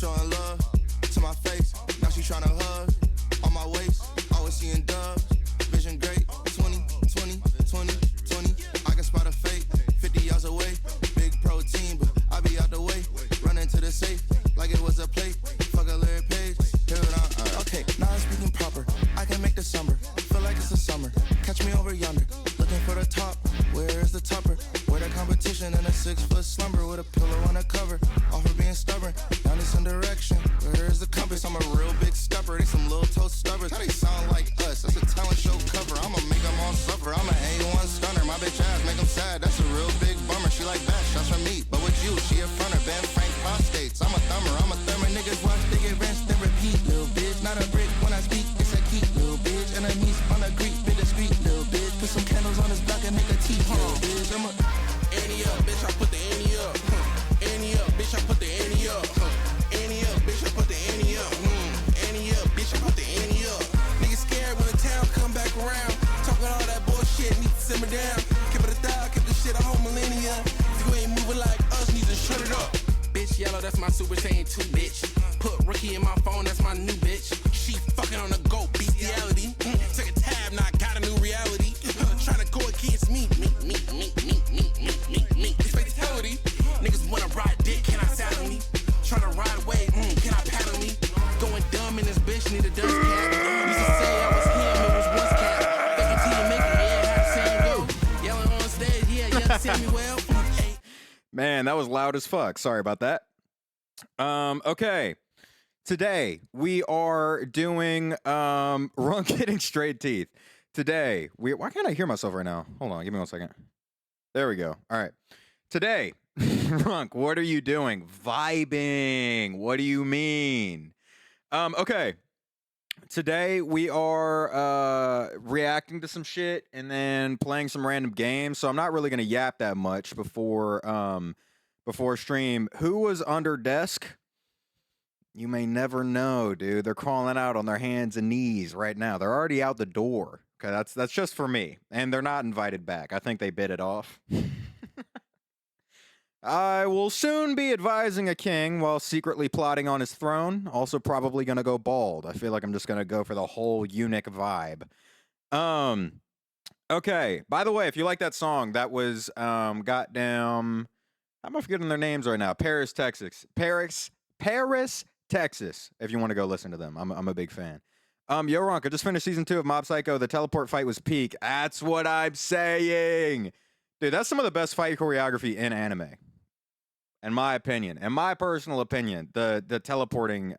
showing love to my face. Now she tryna hug on my waist. Always seeing dubs, vision great. 20, 20, 20, 20. I can spot a fake, 50 yards away. Big protein, but I be out the way. Run into the safe like it was a plate. Fuck a lyric page. Hear what I'm okay, now I'm speaking proper. I can make the summer feel like it's a summer. Catch me over yonder, looking for the top. Where is the topper? Where the competition in a 6-foot slumber with a pillow on a cover. All for being stubborn, down in some direction. Where is the compass? I'm a real big stepper. They some little toe stubbers. How they sound like us? That's a talent show cover. I'ma make them all suffer. I'm an A1 stunner. My bitch ass make them sad. That's a real big bummer. She like bash, that's for me. But with you, she a fronter. Ben Frank prostates. I'm a thumber. I'm a thumber. Niggas watch, they get rinsed and repeat. Little bitch, not a brick when I speak. It's a key. Little bitch, enemies on the creek. Bit discreet. Little bitch, put some candles on his block and make a tea. Little bitch, I'm a Annie up, bitch, I put the Annie up. Annie up, bitch, I put the Annie up. Annie up, bitch, I put the Annie up. Annie up, bitch, I put the Annie up. Niggas scared when the town come back around. Talking all that bullshit, need to simmer down. Keep it a thou, keep the shit a whole millennia. If you ain't moving like us, need to shut it up. Bitch yellow, that's my Super Saiyan 2, bitch. Put Rookie in my phone, that's my new bitch. She fucking on the go, bestiality. Took a tab, now I got a new reality. Tryna go against me. Fatality. Niggas wanna ride dick, can I saddle me? Tryna ride away, can I paddle me? Going dumb in this bitch, need a dust cap. Used to say I was him, it was once cap. Faking till you make it, yeah, how the saying go. Yelling on stage, yeah, see me well. Man, that was loud as fuck. Sorry about that. Okay. Today we are doing Runk hitting straight teeth. Today why can't I hear myself right now? Hold on, give me 1 second. There we go. All right. Today, Runk, what are you doing? Vibing. What do you mean? Okay. Today we are reacting to some shit and then playing some random games. So I'm not really gonna yap that much before stream. Who was under desk? You may never know, dude. They're crawling out on their hands and knees right now. They're already out the door. Okay, that's just for me. And they're not invited back. I think they bit it off. I will soon be advising a king while secretly plotting on his throne. Also probably gonna go bald. I feel like I'm just gonna go for the whole eunuch vibe. Okay. By the way, if you like that song, that was goddamn. How am I forgetting their names right now? Paris, Texas. Paris, Texas. If you want to go listen to them, I'm a big fan. Yo, Ronk, I just finished season 2 of Mob Psycho. The teleport fight was peak. That's what I'm saying, dude. That's some of the best fight choreography in anime, in my opinion. In my personal opinion, the teleporting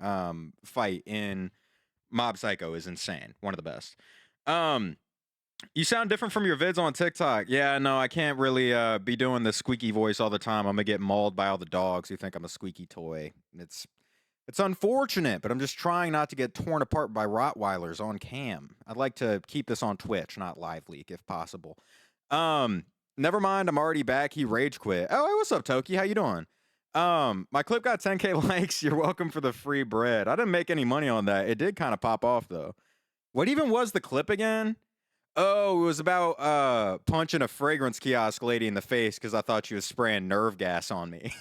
fight in Mob Psycho is insane. One of the best. You sound different from your vids on TikTok. Yeah, no, I can't really be doing the squeaky voice all the time. I'm gonna get mauled by all the dogs who think I'm a squeaky toy. It's unfortunate, but I'm just trying not to get torn apart by Rottweilers on cam. I'd like to keep this on Twitch, not live leak if possible. Never mind, I'm already back. He rage quit. Oh, hey, what's up, Toki? How you doing? My clip got 10K likes. You're welcome for the free bread. I didn't make any money on that. It did kind of pop off though. What even was the clip again? Oh, it was about punching a fragrance kiosk lady in the face because I thought she was spraying nerve gas on me.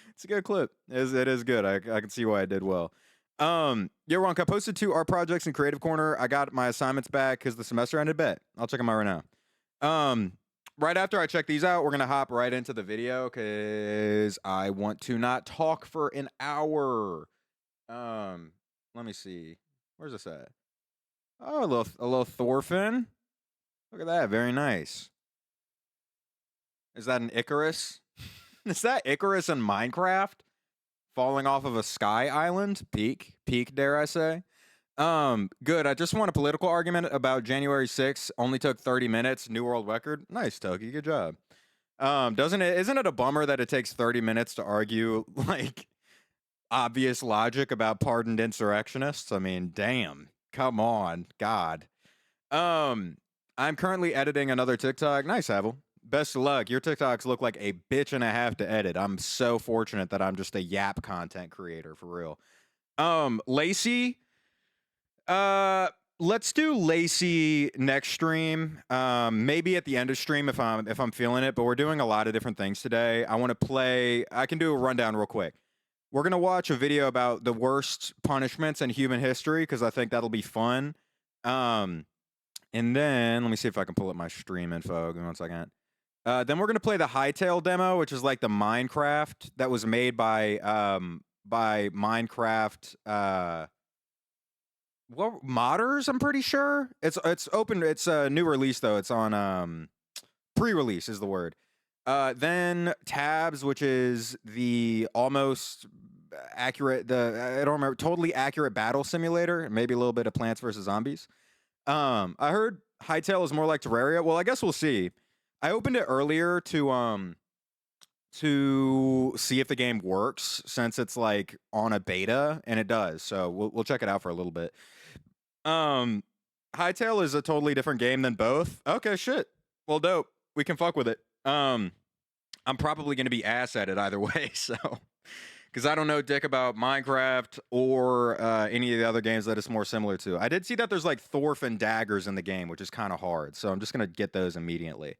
It's a good clip. It is good. I can see why I did well. Yeah, Ronk, I posted 2 art projects in Creative Corner. I got my assignments back because the semester ended. Bet. I'll check them out right now. Right after I check these out, we're going to hop right into the video because I want to not talk for an hour. Let me see. Where's this at? Oh, a little Thorfinn. Look at that. Very nice. Is that an Icarus? Is that Icarus in Minecraft? Falling off of a sky island? Peak, dare I say. Good. I just won a political argument about January 6th. Only took 30 minutes. New world record. Nice, Toki. Good job. Isn't it a bummer that it takes 30 minutes to argue, like, obvious logic about pardoned insurrectionists? I mean, damn. Come on, God. I'm currently editing another TikTok. Nice, Havel. Best of luck. Your TikToks look like a bitch and a half to edit. I'm so fortunate that I'm just a yap content creator for real. Lacey. Let's do Lacey next stream. Maybe at the end of stream if I'm feeling it. But we're doing a lot of different things today. I want to play. I can do a rundown real quick. We're gonna watch a video about the worst punishments in human history because I think that'll be fun. Um, and then let me see if I can pull up my stream info. Give me 1 second. Then we're gonna play the Hytale demo, which is like the Minecraft that was made by Minecraft well modders. I'm pretty sure it's open. It's a new release though. It's on pre-release is the word. Then Tabs, which is the almost accurate, I don't remember, totally accurate battle simulator, maybe a little bit of Plants vs Zombies. I heard Hytale is more like Terraria. Well, I guess we'll see. I opened it earlier to see if the game works since it's like on a beta, and it does. So we'll check it out for a little bit. Hytale is a totally different game than both. Okay, shit. Well, dope. We can fuck with it. I'm probably gonna be ass at it either way. So, because I don't know dick about Minecraft or any of the other games that it's more similar to. I did see that there's like Thorfinn daggers in the game, which is kind of hard. So I'm just gonna get those immediately.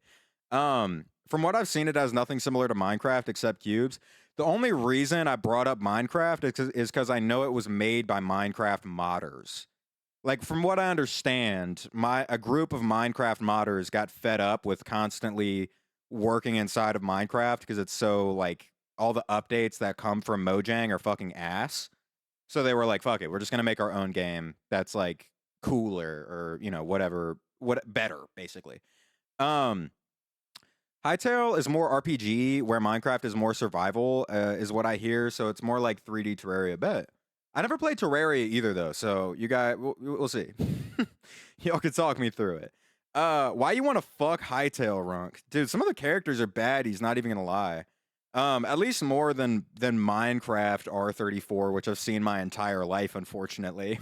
From what I've seen, it has nothing similar to Minecraft except cubes. The only reason I brought up Minecraft is because I know it was made by Minecraft modders. Like from what I understand, a group of Minecraft modders got fed up with constantly working inside of Minecraft because it's so like all the updates that come from Mojang are fucking ass. So they were like, "Fuck it, we're just gonna make our own game that's like cooler or whatever, better basically." Um, Hytale is more RPG, where Minecraft is more survival, is what I hear. So it's more like 3D Terraria. Bet. I never played Terraria either, though. So you guys, we'll see. Y'all can talk me through it. Why you want to fuck Hytale, Runk? Dude, some of the characters are bad. He's not even gonna lie. At least more than Minecraft R34, which I've seen my entire life, unfortunately.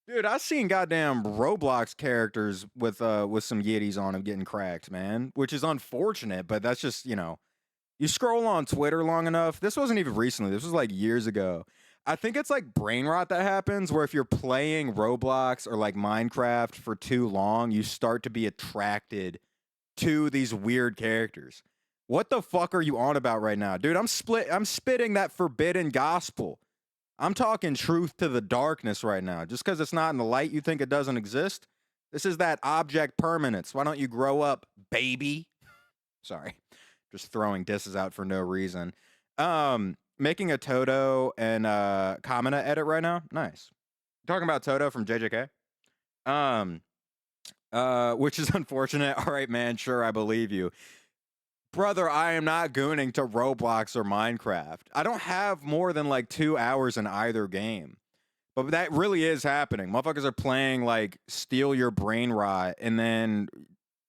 Dude, I've seen goddamn Roblox characters with some Yetis on them getting cracked, man. Which is unfortunate, but that's just, you scroll on Twitter long enough. This wasn't even recently. This was like years ago. I think it's like brain rot that happens where if you're playing Roblox or like Minecraft for too long, you start to be attracted to these weird characters. What the fuck are you on about right now? Dude, I'm spitting that forbidden gospel. I'm talking truth to the darkness right now. Just because it's not in the light, you think it doesn't exist? This is that object permanence. Why don't you grow up, baby? Sorry. Just throwing disses out for no reason. Making a Toto and Kamina edit right now. Nice. Talking about Toto from JJK. Which is unfortunate. All right, man. Sure, I believe you. Brother, I am not gooning to Roblox or Minecraft. I don't have more than like 2 hours in either game. But that really is happening. Motherfuckers are playing like Steal Your Brain Rot, and then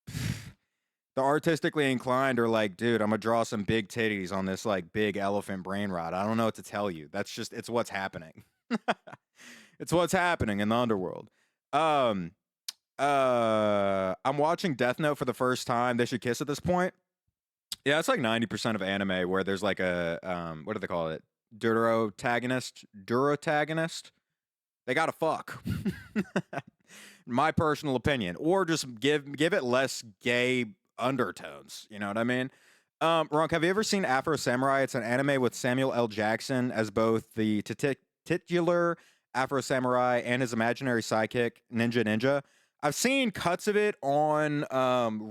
the artistically inclined are like, dude, I'm gonna draw some big titties on this like big elephant brain rot. I don't know what to tell you. It's what's happening. It's what's happening in the underworld. I'm watching Death Note for the first time. They should kiss at this point. Yeah, it's like 90% of anime where there's like a what do they call it? Durotagonist. They gotta fuck. My personal opinion, or just give it less gay undertones. You know what I mean? Ronk, have you ever seen Afro Samurai? It's an anime with Samuel L. Jackson as both the titular Afro Samurai and his imaginary sidekick, Ninja. I've seen cuts of it on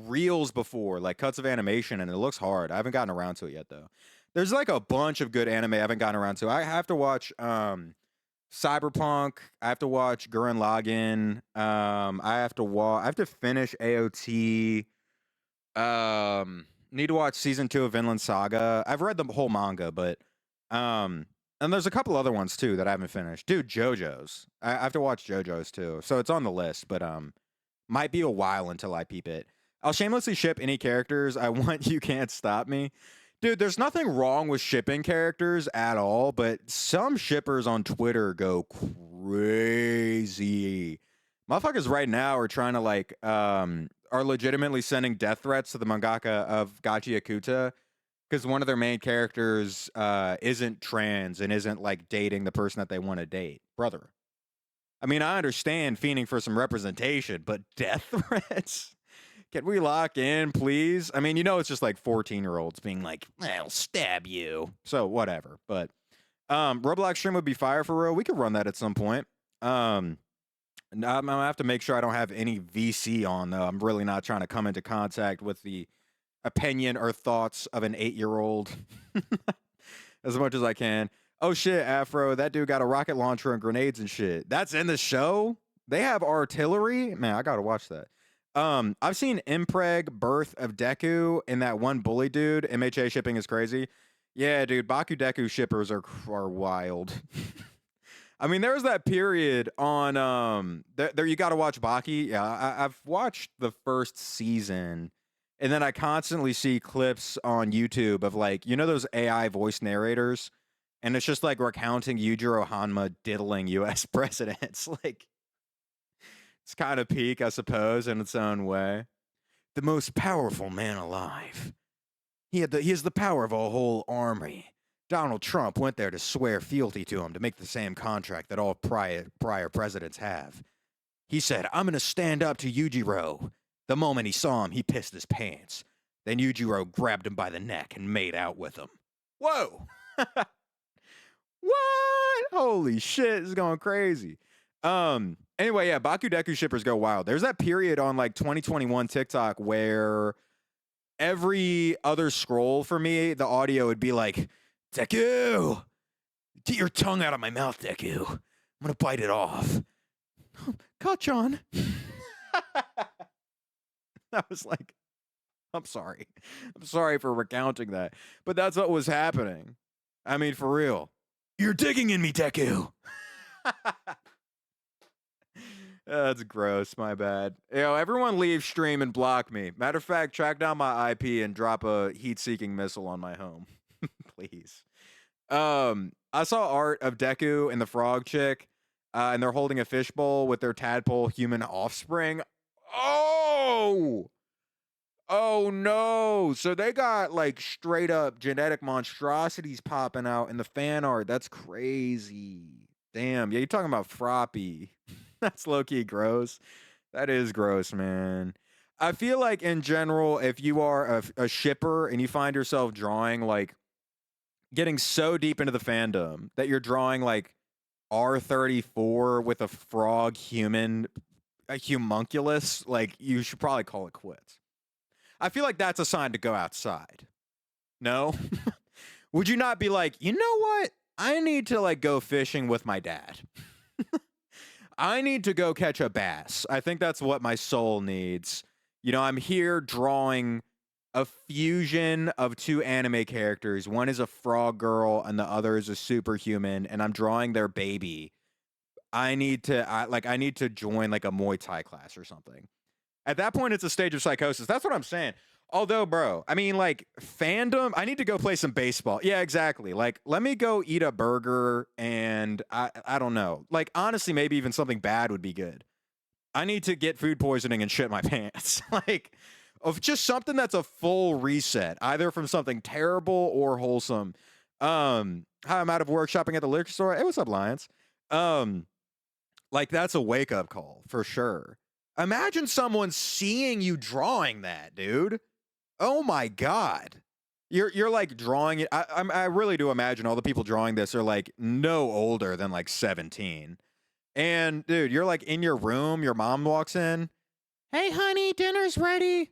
reels before, like cuts of animation, and it looks hard. I haven't gotten around to it yet, though. There's like a bunch of good anime I haven't gotten around to. I have to watch Cyberpunk. I have to watch Gurren Lagann. I have to finish AOT. Need to watch season 2 of Vinland Saga. I've read the whole manga, but and there's a couple other ones too that I haven't finished. Dude, JoJo's. I have to watch JoJo's too. So it's on the list, but might be a while until I peep it. I'll shamelessly ship any characters I want. You can't stop me. Dude, there's nothing wrong with shipping characters at all, but some shippers on Twitter go crazy. Motherfuckers right now are trying to like are legitimately sending death threats to the mangaka of Gachi Akuta because one of their main characters isn't trans and isn't like dating the person that they want to date. Brother. I mean, I understand fiending for some representation, but death threats? Can we lock in, please? I mean, you know, it's just like 14-year-olds being like, I'll stab you. So whatever. But Roblox stream would be fire for real. We could run that at some point. I'm gonna have to make sure I don't have any VC on though. I'm really not trying to come into contact with the opinion or thoughts of an 8-year-old as much as I can. Oh shit, Afro, that dude got a rocket launcher and grenades and shit. That's in the show? They have artillery? Man, I gotta watch that. I've seen Impreg, Birth of Deku, and that one bully dude. MHA shipping is crazy. Yeah, dude, Baku Deku shippers are wild. I mean, there was that period on there you got to watch Baki. Yeah, I've watched the first season, and then I constantly see clips on YouTube of like, you know, those AI voice narrators, and it's just like recounting Yujiro Hanma diddling U.S. presidents. Like, it's kind of peak, I suppose, in its own way. The most powerful man alive. He has the power of a whole army. Donald Trump went there to swear fealty to him to make the same contract that all prior presidents have. He said, I'm going to stand up to Yujiro. The moment he saw him, he pissed his pants. Then Yujiro grabbed him by the neck and made out with him. Whoa! What? Holy shit, this is going crazy. Anyway, yeah, Baku Deku shippers go wild. There's that period on like 2021 TikTok where every other scroll for me, the audio would be like, Deku! Get your tongue out of my mouth, Deku. I'm gonna bite it off. Kachan. I was like, I'm sorry. I'm sorry for recounting that. But that's what was happening. I mean, for real. You're digging in me, Deku. That's gross. My bad. Everyone leave stream and block me. Matter of fact, track down my IP and drop a heat-seeking missile on my home. Please. I saw art of Deku and the frog chick, and they're holding a fishbowl with their tadpole human offspring. Oh no. So they got like straight up genetic monstrosities popping out in the fan art. That's crazy. Damn. Yeah, you're talking about Froppy. That's low-key gross. That is gross, man. I feel like in general, if you are a shipper and you find yourself drawing like getting so deep into the fandom that you're drawing like R34 with a frog human, a homunculus, like you should probably call it quits. I feel like that's a sign to go outside. No? Would you not be like, you know what? I need to like go fishing with my dad. I need to go catch a bass. I think that's what my soul needs. You know, I'm here drawing a fusion of two anime characters. One is a frog girl and the other is a superhuman, and I'm drawing their baby. I need to join like a Muay Thai class or something. At that point, it's a stage of psychosis. That's what I'm saying. Although, bro, I mean, like, fandom, I need to go play some baseball. Yeah, exactly. Like, let me go eat a burger and I don't know. Like, honestly, maybe even something bad would be good. I need to get food poisoning and shit my pants. Like, of just something that's a full reset, either from something terrible or wholesome. Hi, I'm out of work shopping at the liquor store. Hey, what's up, Lions? Like, that's a wake-up call, for sure. Imagine someone seeing you drawing that, dude. Oh my God. You're like drawing it. I really do imagine all the people drawing this are like no older than like 17. And dude, you're like in your room, your mom walks in. Hey honey, dinner's ready.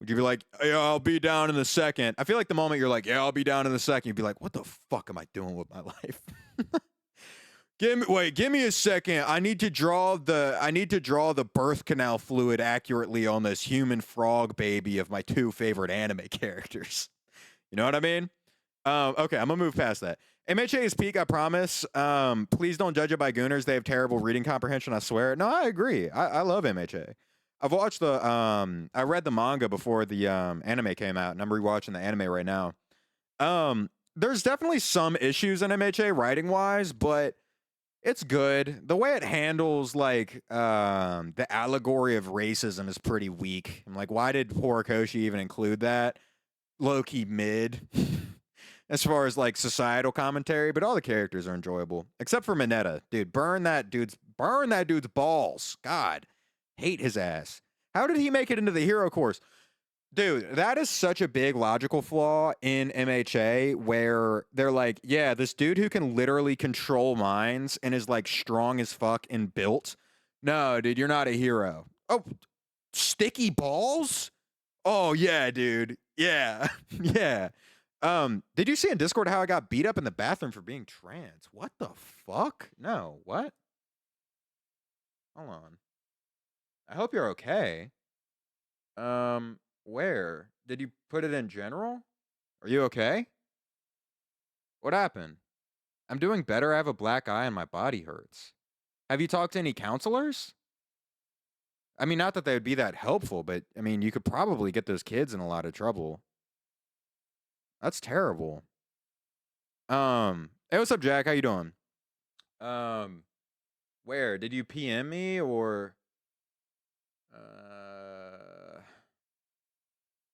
Would you be like, yeah, I'll be down in a second? I feel like the moment you're like, yeah, I'll be down in a second, you'd be like, what the fuck am I doing with my life? Give me a second. I need to draw the birth canal fluid accurately on this human frog baby of my two favorite anime characters. You know what I mean? Okay, I'm gonna move past that. MHA is peak, I promise. Please don't judge it by Gooners. They have terrible reading comprehension, I swear. No, I agree. I love MHA. I've watched I read the manga before the anime came out, and I'm rewatching the anime right now. There's definitely some issues in MHA writing-wise, but it's good. The way it handles like the allegory of racism is pretty weak. I'm like, why did Horikoshi even include that? Low-key mid. As far as like societal commentary, but all the characters are enjoyable. Except for Mineta. Dude, burn that dude's balls. God. Hate his ass. How did he make it into the hero course? Dude, that is such a big logical flaw in MHA where they're like, yeah, this dude who can literally control minds and is like strong as fuck and built. No, dude, you're not a hero. Oh, sticky balls? Oh, yeah, dude. Yeah. Yeah. Did you see in Discord how I got beat up in the bathroom for being trans? What the fuck? No, what? Hold on. I hope you're okay. Where? Did you put it in general? Are you okay? What happened? I'm doing better. I have a black eye and my body hurts. Have you talked to any counselors? I mean, not that they would be that helpful, but I mean, you could probably get those kids in a lot of trouble. That's terrible. Hey, what's up, Jack? How you doing? Um, where? Did you PM me or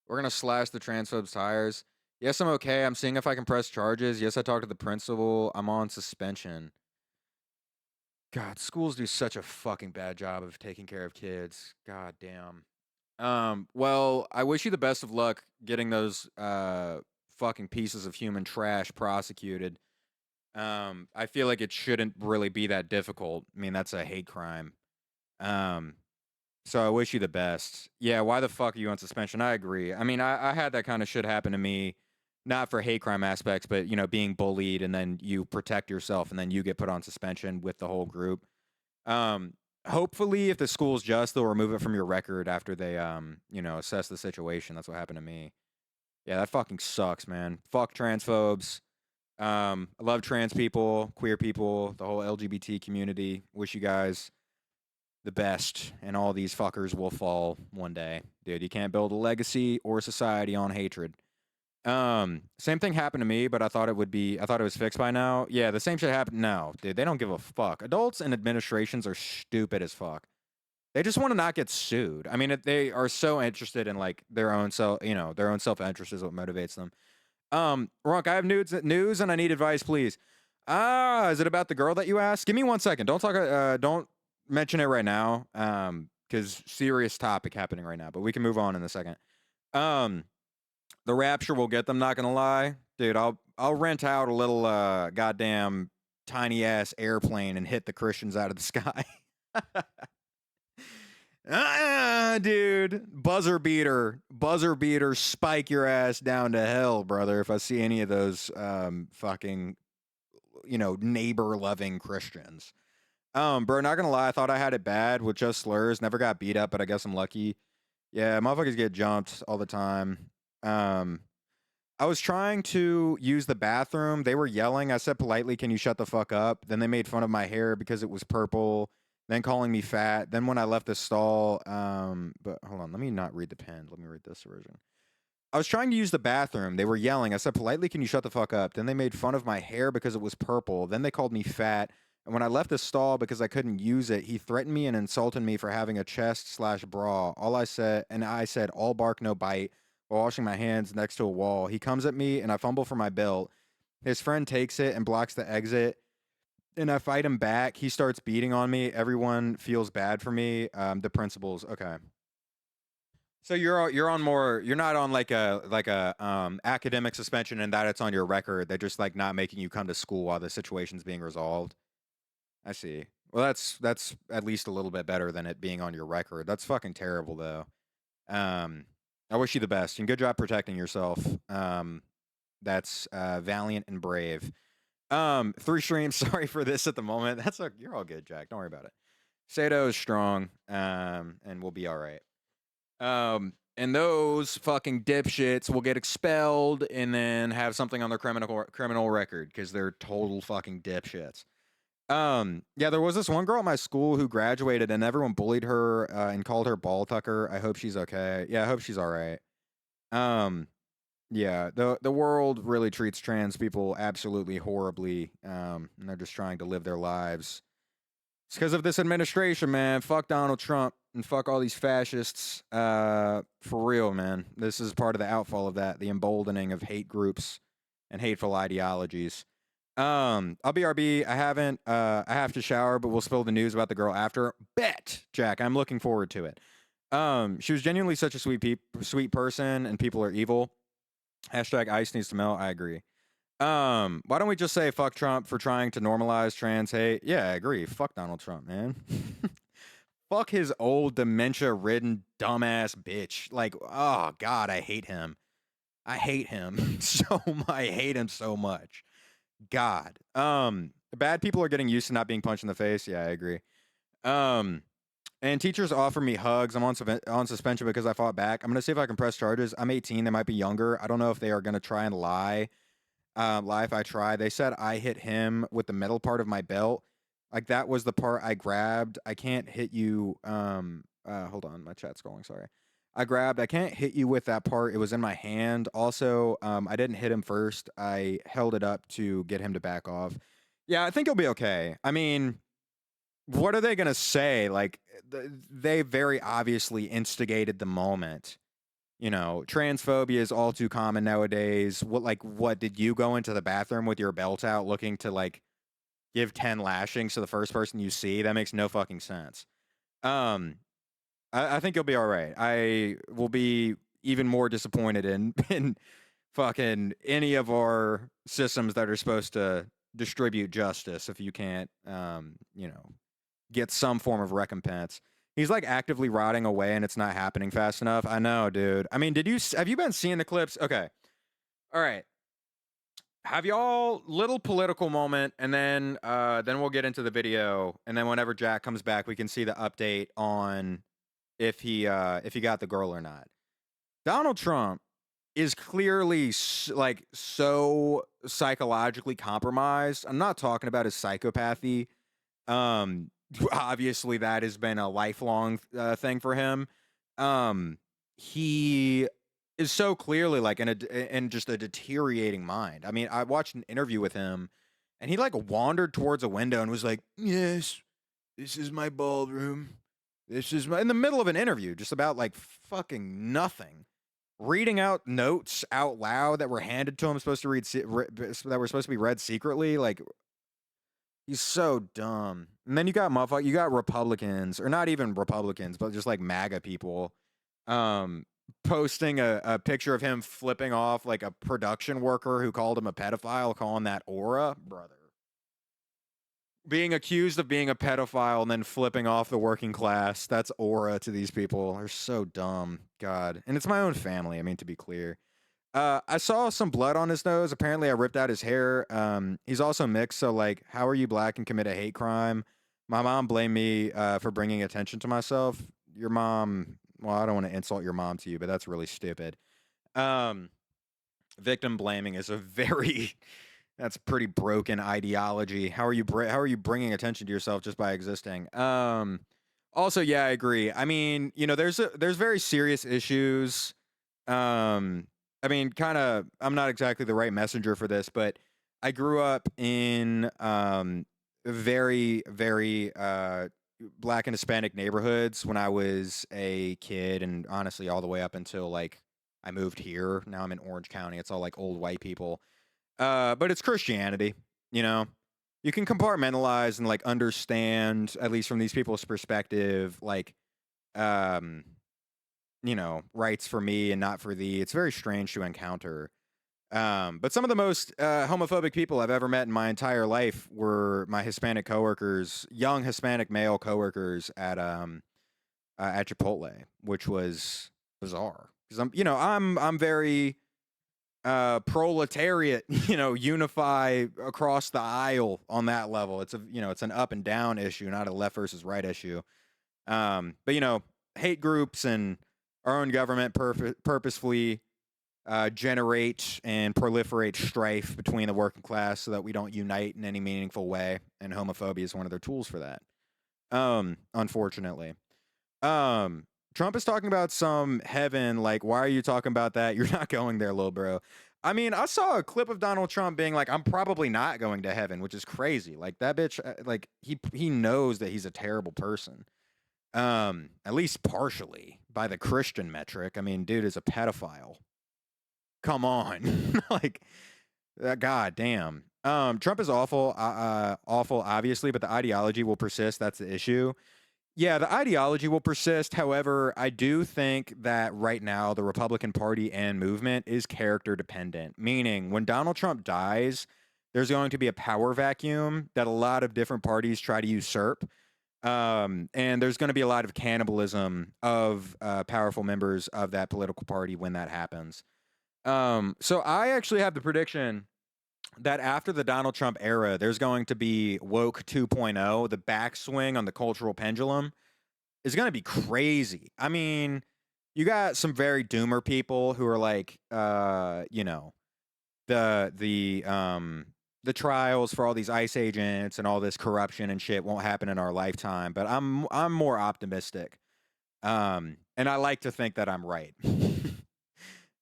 we're gonna slash the transphobes tires? Yes, I'm okay. I'm seeing if I can press charges. Yes, I talked to the principal. I'm on suspension. God, schools do such a fucking bad job of taking care of kids. God damn. Well, I wish you the best of luck getting those fucking pieces of human trash prosecuted. I feel like it shouldn't really be that difficult. I mean, that's a hate crime. Um, so I wish you the best. Yeah, why the fuck are you on suspension? I agree. I mean, I had that kind of shit happen to me, not for hate crime aspects, but you know, being bullied and then you protect yourself and then you get put on suspension with the whole group. Hopefully, if the school's just, they'll remove it from your record after they, you know, assess the situation. That's what happened to me. Yeah, that fucking sucks, man. Fuck transphobes. I love trans people, queer people, the whole LGBT community. Wish you guys the best, and all these fuckers will fall one day. Dude, you can't build a legacy or a society on hatred. Same thing happened to me, but I thought it was fixed by now. Yeah, the same shit happened. No, dude, they don't give a fuck. Adults and administrations are stupid as fuck. They just want to not get sued. I mean, they are so interested in like their own their own self-interest is what motivates them. Ronk, I have news and I need advice, please. Is it about the girl that you asked? Give me 1 second. Don't mention it right now. Because serious topic happening right now, but we can move on in a second. The rapture will get them, not gonna lie. Dude, I'll rent out a little goddamn tiny ass airplane and hit the Christians out of the sky. Dude, buzzer beater, spike your ass down to hell, brother. If I see any of those fucking, you know, neighbor loving Christians. Bro, not gonna lie, I thought I had it bad with just slurs. Never got beat up, but I guess I'm lucky. Yeah, motherfuckers get jumped all the time. I was trying to use the bathroom. They were yelling. I said politely, "Can you shut the fuck up?" Then they made fun of my hair because it was purple. Then calling me fat. Then when I left the stall, but hold on, let me not read the pen. Let me read this version. I was trying to use the bathroom. They were yelling. I said politely, "Can you shut the fuck up?" Then they made fun of my hair because it was purple. Then they called me fat. And when I left the stall because I couldn't use it, he threatened me and insulted me for having a chest/bra. I said, all bark, no bite, while washing my hands next to a wall. He comes at me and I fumble for my belt. His friend takes it and blocks the exit. And I fight him back. He starts beating on me. Everyone feels bad for me. The principals. Okay. So you're not on like a academic suspension and that it's on your record. They're just like not making you come to school while the situation's being resolved. I see. Well, that's at least a little bit better than it being on your record. That's fucking terrible though. I wish you the best and good job protecting yourself. That's valiant and brave. 3 streams. Sorry for this at the moment. You're all good, Jack. Don't worry about it. Sato is strong. And we'll be all right. And those fucking dipshits will get expelled and then have something on their criminal record because they're total fucking dipshits. Yeah, there was this one girl at my school who graduated and everyone bullied her and called her ball tucker. I hope she's okay. Yeah, I hope she's all right. Yeah, the world really treats trans people absolutely horribly. And they're just trying to live their lives. It's because of this administration, man. Fuck Donald Trump and fuck all these fascists. For real, man. This is part of the outfall of that, the emboldening of hate groups and hateful ideologies. I'll BRB. I have to shower, but we'll spill the news about the girl after. Bet, Jack. I'm looking forward to it. She was genuinely such a sweet person, and people are evil. Hashtag ice needs to melt. I agree. Why don't we just say fuck Trump for trying to normalize trans hate? Yeah, I agree. Fuck Donald Trump, man. Fuck his old dementia-ridden dumbass bitch. Like, oh god, I hate him. I hate him I hate him so much. God. Bad people are getting used to not being punched in the face. Yeah, I agree. Um, and teachers offer me hugs. I'm on suspension because I fought back. I'm gonna see if I can press charges. I'm 18. They might be younger. I don't know if they are gonna try and lie. Lie if I try. They said I hit him with the metal part of my belt. Like that was the part I grabbed. I can't hit you. Hold on, my chat's going. Sorry. I can't hit you with that part. It was in my hand. Also, I didn't hit him first. I held it up to get him to back off. Yeah, I think he'll be okay. I mean, what are they gonna say? Like, they very obviously instigated the moment. You know, transphobia is all too common nowadays. What did you go into the bathroom with your belt out looking to like give 10 lashings to the first person you see? That makes no fucking sense. Um, I think you'll be all right. I will be even more disappointed in in fucking any of our systems that are supposed to distribute justice if you can't, get some form of recompense. He's like actively rotting away and it's not happening fast enough. I know, dude. I mean, have you been seeing the clips? Okay. All right. Have y'all little political moment and then we'll get into the video and then whenever Jack comes back we can see the update on if he got the girl or not. Donald Trump is clearly like so psychologically compromised. I'm not talking about his psychopathy. Um, Obviously that has been a lifelong thing for him. He is so clearly like in just a deteriorating mind. I mean, I watched an interview with him, and he like wandered towards a window and was like, "Yes, this is my ballroom. This is my," in the middle of an interview, just about like fucking nothing. Reading out notes out loud that were handed to him, supposed to that were supposed to be read secretly. Like, he's so dumb. And then you got Republicans, or not even Republicans, but just like MAGA people, um, posting a picture of him flipping off like a production worker who called him a pedophile, calling that aura, brother. Being accused of being a pedophile and then flipping off the working class, that's aura to these people. They're so dumb. God. And it's my own family, I mean, to be clear. I saw some blood on his nose. Apparently, I ripped out his hair. He's also mixed, so like, how are you black and commit a hate crime? My mom blamed me for bringing attention to myself. Your mom, well, I don't want to insult your mom to you, but that's really stupid. Um, Victim blaming is a very that's pretty broken ideology. How are you bringing attention to yourself just by existing? Also, yeah, I agree. I mean, there's very serious issues. I mean, kind of, I'm not exactly the right messenger for this, but I grew up in very, very black and Hispanic neighborhoods when I was a kid, and honestly, all the way up until like I moved here. Now I'm in Orange County. It's all like old white people. But it's Christianity, you know. You can compartmentalize and like understand, at least from these people's perspective, like um rights for me and not for thee. It's very strange to encounter. But some of the most homophobic people I've ever met in my entire life were my Hispanic coworkers, young Hispanic male coworkers at Chipotle, which was bizarre because I'm very proletariat, unify across the aisle on that level. It's an up and down issue, not a left versus right issue. But hate groups and our own government purposefully generate and proliferate strife between the working class so that we don't unite in any meaningful way. And homophobia is one of their tools for that. Unfortunately. Trump is talking about some heaven. Like, why are you talking about that? You're not going there, little bro. I mean, I saw a clip of Donald Trump being like, I'm probably not going to heaven, which is crazy. Like, that bitch, like, he knows that he's a terrible person. At least partially by the Christian metric. I mean, dude is a pedophile. Come on. Like, god damn. Trump is awful, obviously, but the ideology will persist. That's the issue. Yeah, the ideology will persist. However, I do think that right now the Republican Party and movement is character dependent, meaning when Donald Trump dies, there's going to be a power vacuum that a lot of different parties try to usurp. And there's going to be a lot of cannibalism of powerful members of that political party when that happens. So I actually have the prediction that after the Donald Trump era, there's going to be woke 2.0, the backswing on the cultural pendulum is going to be crazy. I mean, you got some very doomer people who are like, the trials for all these ICE agents and all this corruption and shit won't happen in our lifetime. But I'm more optimistic, and I like to think that I'm right.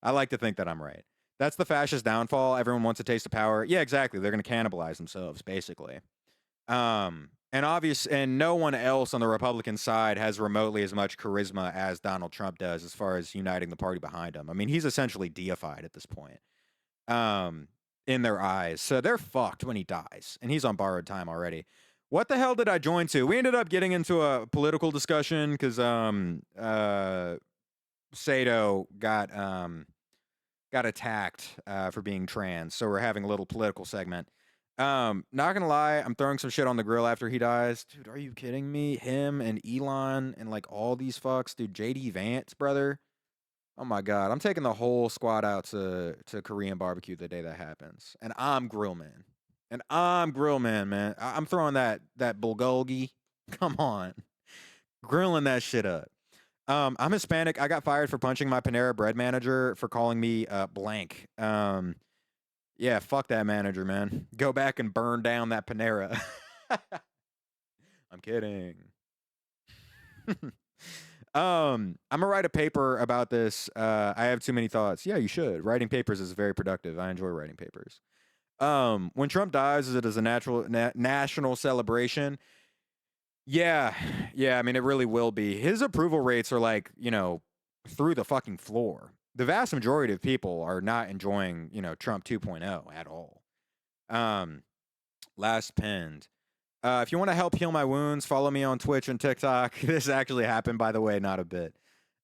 I like to think that I'm right. That's the fascist downfall. Everyone wants a taste of power. Yeah, exactly. They're going to cannibalize themselves, basically. And no one else on the Republican side has remotely as much charisma as Donald Trump does as far as uniting the party behind him. I mean, he's essentially deified at this point, in their eyes. So they're fucked when he dies, and he's on borrowed time already. What the hell did I join to? We ended up getting into a political discussion because Sato got attacked for being trans. So we're having a little political segment. Not gonna lie, I'm throwing some shit on the grill after he dies. Dude, are you kidding me? Him and Elon and like all these fucks. Dude, JD Vance, brother. Oh my god. I'm taking the whole squad out to Korean barbecue the day that happens. And I'm grill man. Man. I'm throwing that bulgogi. Come on. Grilling that shit up. I'm Hispanic. I got fired for punching my Panera Bread manager for calling me blank. Yeah, fuck that manager, man. Go back and burn down that Panera. I'm kidding. I'm gonna write a paper about this. I have too many thoughts. Yeah, you should. Writing papers is very productive. I enjoy writing papers. When Trump dies, is it as a national celebration? Yeah, yeah. I mean, it really will be. His approval rates are like, through the fucking floor. The vast majority of people are not enjoying, Trump 2.0 at all. Last pinned. If you want to help heal my wounds, follow me on Twitch and TikTok. This actually happened, by the way, not a bit.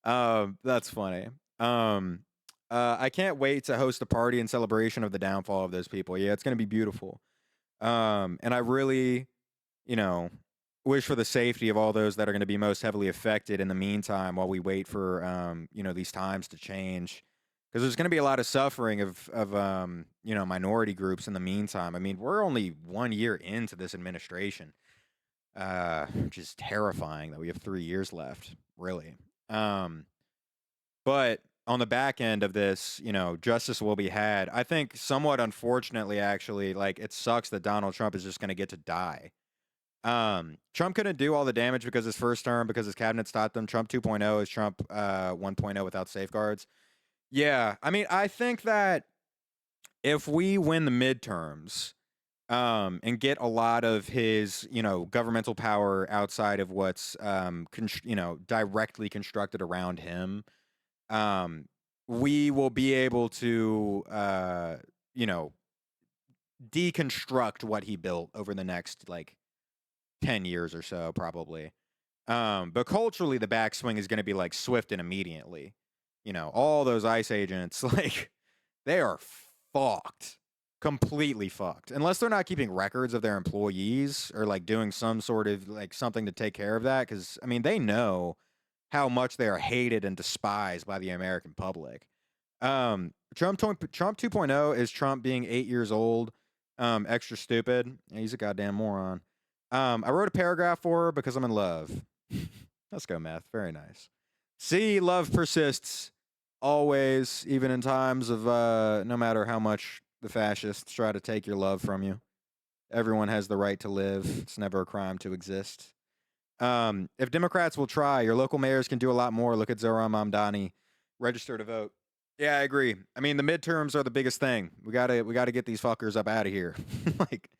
That's funny. I can't wait to host a party in celebration of the downfall of those people. Yeah, it's gonna be beautiful. And I really, wish for the safety of all those that are going to be most heavily affected in the meantime while we wait for these times to change, because there's going to be a lot of suffering of minority groups in the meantime. I mean, we're only 1 year into this administration, which is terrifying that we have 3 years left, really. But on the back end of this, justice will be had. I think somewhat unfortunately, actually, like, it sucks that Donald Trump is just going to get to die. Trump couldn't do all the damage because his first term, because his cabinet stopped him. Trump 2.0 is Trump 1.0 without safeguards. Yeah, I mean, I think that if we win the midterms, and get a lot of his, governmental power outside of what's, directly constructed around him, we will be able to, deconstruct what he built over the next, 10 years or so, probably. But culturally, the backswing is going to be like swift and immediately. All those ICE agents, like, they are fucked. Completely fucked. Unless they're not keeping records of their employees or like doing some sort of like something to take care of that. Because, I mean, they know how much they are hated and despised by the American public. Trump 2.0 is Trump being 8 years old, extra stupid. Yeah, he's a goddamn moron. I wrote a paragraph for her because I'm in love. Let's go, Meth. Very nice. See, love persists always, even in times of no matter how much the fascists try to take your love from you. Everyone has the right to live. It's never a crime to exist. If Democrats will try, your local mayors can do a lot more. Look at Zohran Mamdani. Register to vote. Yeah, I agree. I mean, the midterms are the biggest thing. We gotta get these fuckers up out of here. Like,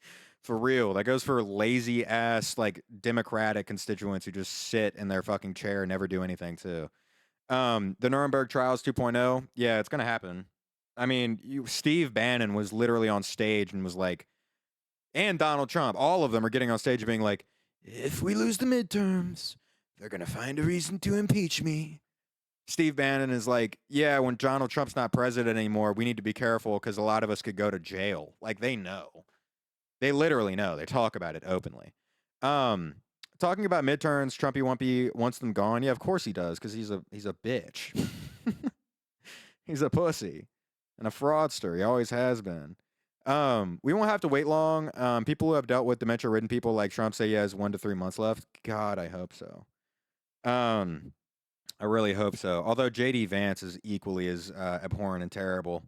for real. That goes for lazy ass, like, Democratic constituents who just sit in their fucking chair and never do anything too. The Nuremberg trials 2.0. Yeah, it's gonna happen. I mean, Steve Bannon was literally on stage and was like, and Donald Trump, all of them are getting on stage and being like, if we lose the midterms, they're going to find a reason to impeach me. Steve Bannon is like, yeah, when Donald Trump's not president anymore, we need to be careful because a lot of us could go to jail. Like, they know. They literally know. They talk about it openly. Talking about midterms, Trumpy Wumpy wants them gone. Yeah, of course he does, because he's a bitch. He's a pussy and a fraudster. He always has been. We won't have to wait long. People who have dealt with dementia-ridden people like Trump say he has 1 to 3 months left. God, I hope so. I really hope so. Although J.D. Vance is equally as abhorrent and terrible.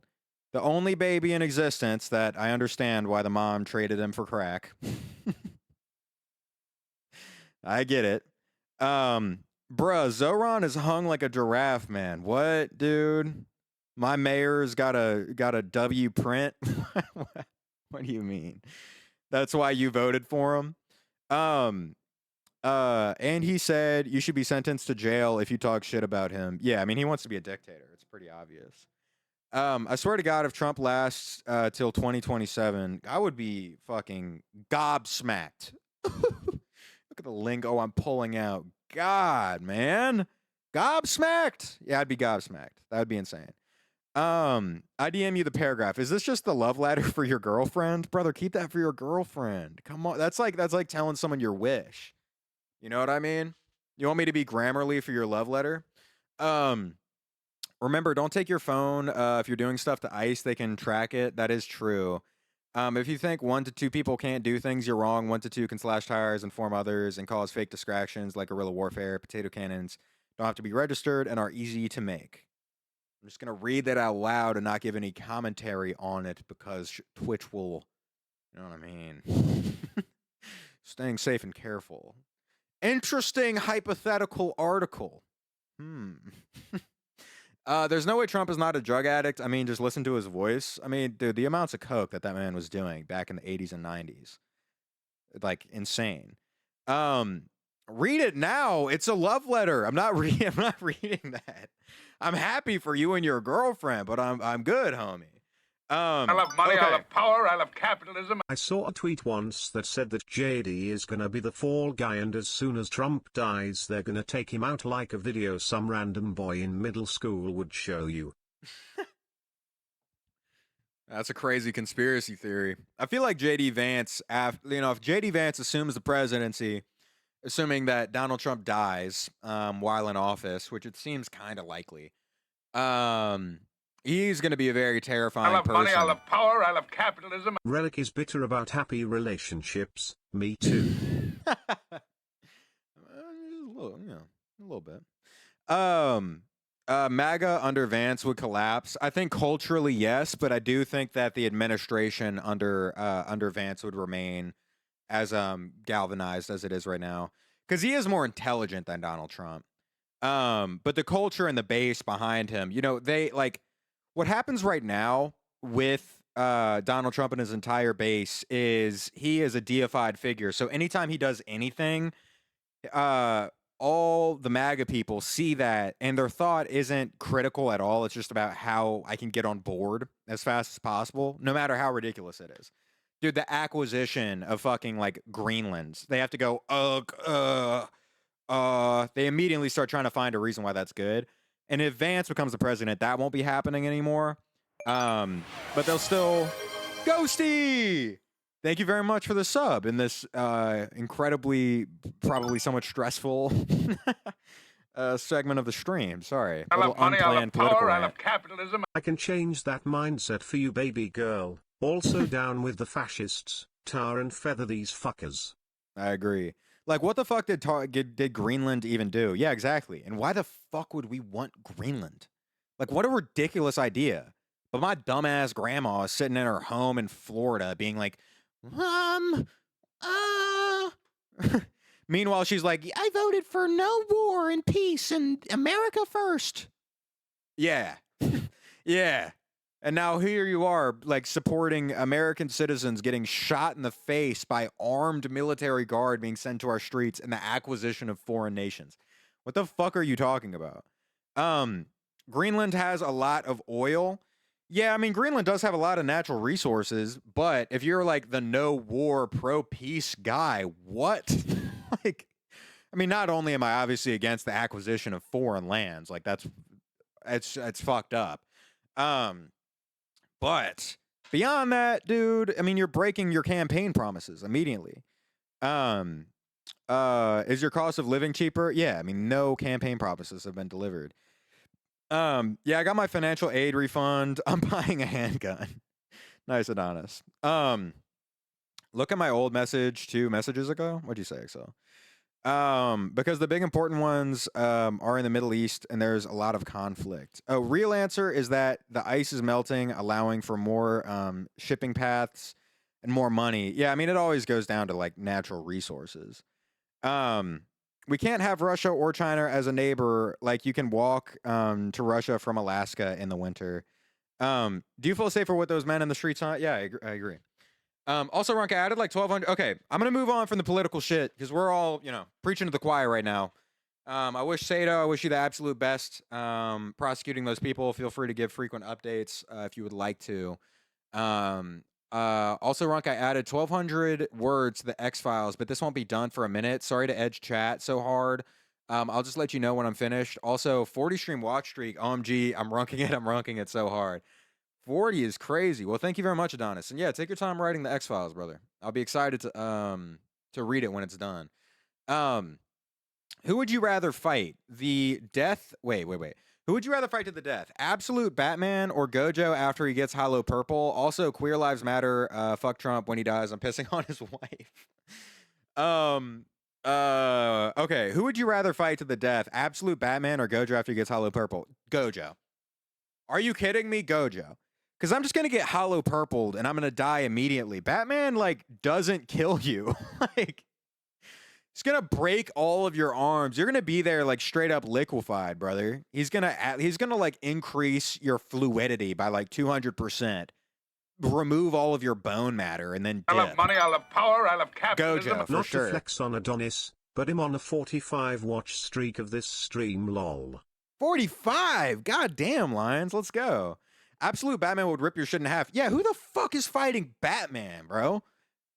The only baby in existence that I understand why the mom traded him for crack. I get it. Bruh, Zoran is hung like a giraffe, man. What, dude? My mayor's got a W print. What do you mean? That's why you voted for him? And he said you should be sentenced to jail if you talk shit about him. Yeah, I mean, he wants to be a dictator. It's pretty obvious. I swear to God, if Trump lasts till 2027, I would be fucking gobsmacked. Look at the lingo I'm pulling out. God, man. Gobsmacked. Yeah, I'd be gobsmacked. That would be insane. I DM you the paragraph. Is this just the love letter for your girlfriend? Brother, keep that for your girlfriend. Come on. That's like telling someone your wish. You know what I mean? You want me to be Grammarly for your love letter? Remember, don't take your phone. If you're doing stuff to ICE, they can track it. That is true. If you think 1 to 2 people can't do things, you're wrong. 1 to 2 can slash tires, inform others, and cause fake distractions like guerrilla warfare. Potato cannons don't have to be registered and are easy to make. I'm just going to read that out loud and not give any commentary on it because Twitch will, you know what I mean? Staying safe and careful. Interesting hypothetical article. There's no way Trump is not a drug addict. I mean, just listen to his voice. I mean, dude, the amounts of coke that man was doing back in the 80s and 90s. Like, insane. Read it now. It's a love letter. I'm not reading that. I'm happy for you and your girlfriend, but I'm good, homie. I love money, okay. I love power, I love capitalism. I saw a tweet once that said that JD is gonna be the fall guy, and as soon as Trump dies, they're gonna take him out like a video some random boy in middle school would show you. That's a crazy conspiracy theory. I feel like JD Vance, if JD Vance assumes the presidency, assuming that Donald Trump dies while in office, which it seems kind of likely, he's going to be a very terrifying person. I love money, I love power, I love capitalism. Relic is bitter about happy relationships. Me too. A little bit. MAGA under Vance would collapse. I think culturally, yes, but I do think that the administration under Vance would remain as galvanized as it is right now, because he is more intelligent than Donald Trump. But the culture and the base behind him, they like what happens right now with Donald Trump and his entire base is he is a deified figure. So anytime he does anything, all the MAGA people see that, and their thought isn't critical at all. It's just about how I can get on board as fast as possible, no matter how ridiculous it is. Dude, the acquisition of fucking like Greenland, they have to go, they immediately start trying to find a reason why that's good. And if Vance becomes the president, that won't be happening anymore. But they'll still, Ghosty! Thank you very much for the sub in this incredibly, probably somewhat stressful segment of the stream. Sorry. I love money, I love power, I love capitalism. I can change that mindset for you, baby girl. Also down with the fascists. Tar and feather these fuckers. I agree. Like, what the fuck did Greenland even do? Yeah, exactly. And why the fuck would we want Greenland? Like, what a ridiculous idea. But my dumbass grandma is sitting in her home in Florida being like, meanwhile, she's like, I voted for no war and peace and America first. Yeah. Yeah. And now here you are, like, supporting American citizens getting shot in the face by armed military guard being sent to our streets and the acquisition of foreign nations. What the fuck are you talking about? Greenland has a lot of oil. Yeah, I mean, Greenland does have a lot of natural resources, but if you're like the no war, pro peace guy, what? Like, I mean, not only am I obviously against the acquisition of foreign lands, like it's fucked up. But beyond that, dude, I mean, you're breaking your campaign promises immediately. Is your cost of living cheaper? Yeah, I mean, no campaign promises have been delivered. Yeah, I got my financial aid refund. I'm buying a handgun. Nice, Adonis. Look at my old message 2 messages ago. What'd you say, Excel? Because the big important ones are in the Middle East and there's a lot of conflict. Oh, real answer is that the ice is melting, allowing for more shipping paths and more money. Yeah, I mean, it always goes down to like natural resources. We can't have Russia or China as a neighbor. Like you can walk to Russia from Alaska in the winter. Do you feel safer with those men in the streets? Huh? Yeah, I agree. Also, Ronka added like 1,200. Okay, I'm gonna move on from the political shit because we're all, preaching to the choir right now. I wish Sato, I wish you the absolute best. Prosecuting those people. Feel free to give frequent updates if you would like to. Also, Ronka added 1,200 words to the X Files, but this won't be done for a minute. Sorry to edge chat so hard. I'll just let you know when I'm finished. Also, 40 stream watch streak. OMG, I'm runking it so hard. 40 is crazy. Well, thank you very much, Adonis. And yeah, take your time writing the X Files, brother. I'll be excited to read it when it's done. Who would you rather fight? The death. Wait. Who would you rather fight to the death? Absolute Batman or Gojo after he gets Hollow Purple? Also, Queer Lives Matter. Fuck Trump when he dies. I'm pissing on his wife. Okay. Who would you rather fight to the death? Absolute Batman or Gojo after he gets Hollow Purple? Gojo. Are you kidding me? Gojo. Because I'm just going to get Hollow Purpled and I'm going to die immediately. Batman, doesn't kill you. He's going to break all of your arms. You're going to be there, straight up liquefied, brother. He's going to, increase your fluidity by, 200%. Remove all of your bone matter and then dip. I love money, I love power, I love capitalism. Gojo, for Not sure. to flex on Adonis, but I'm on a 45 watch streak of this stream, lol. 45? God damn, Lions. Let's go. Absolute Batman would rip your shit in half. Yeah, who the fuck is fighting Batman, bro?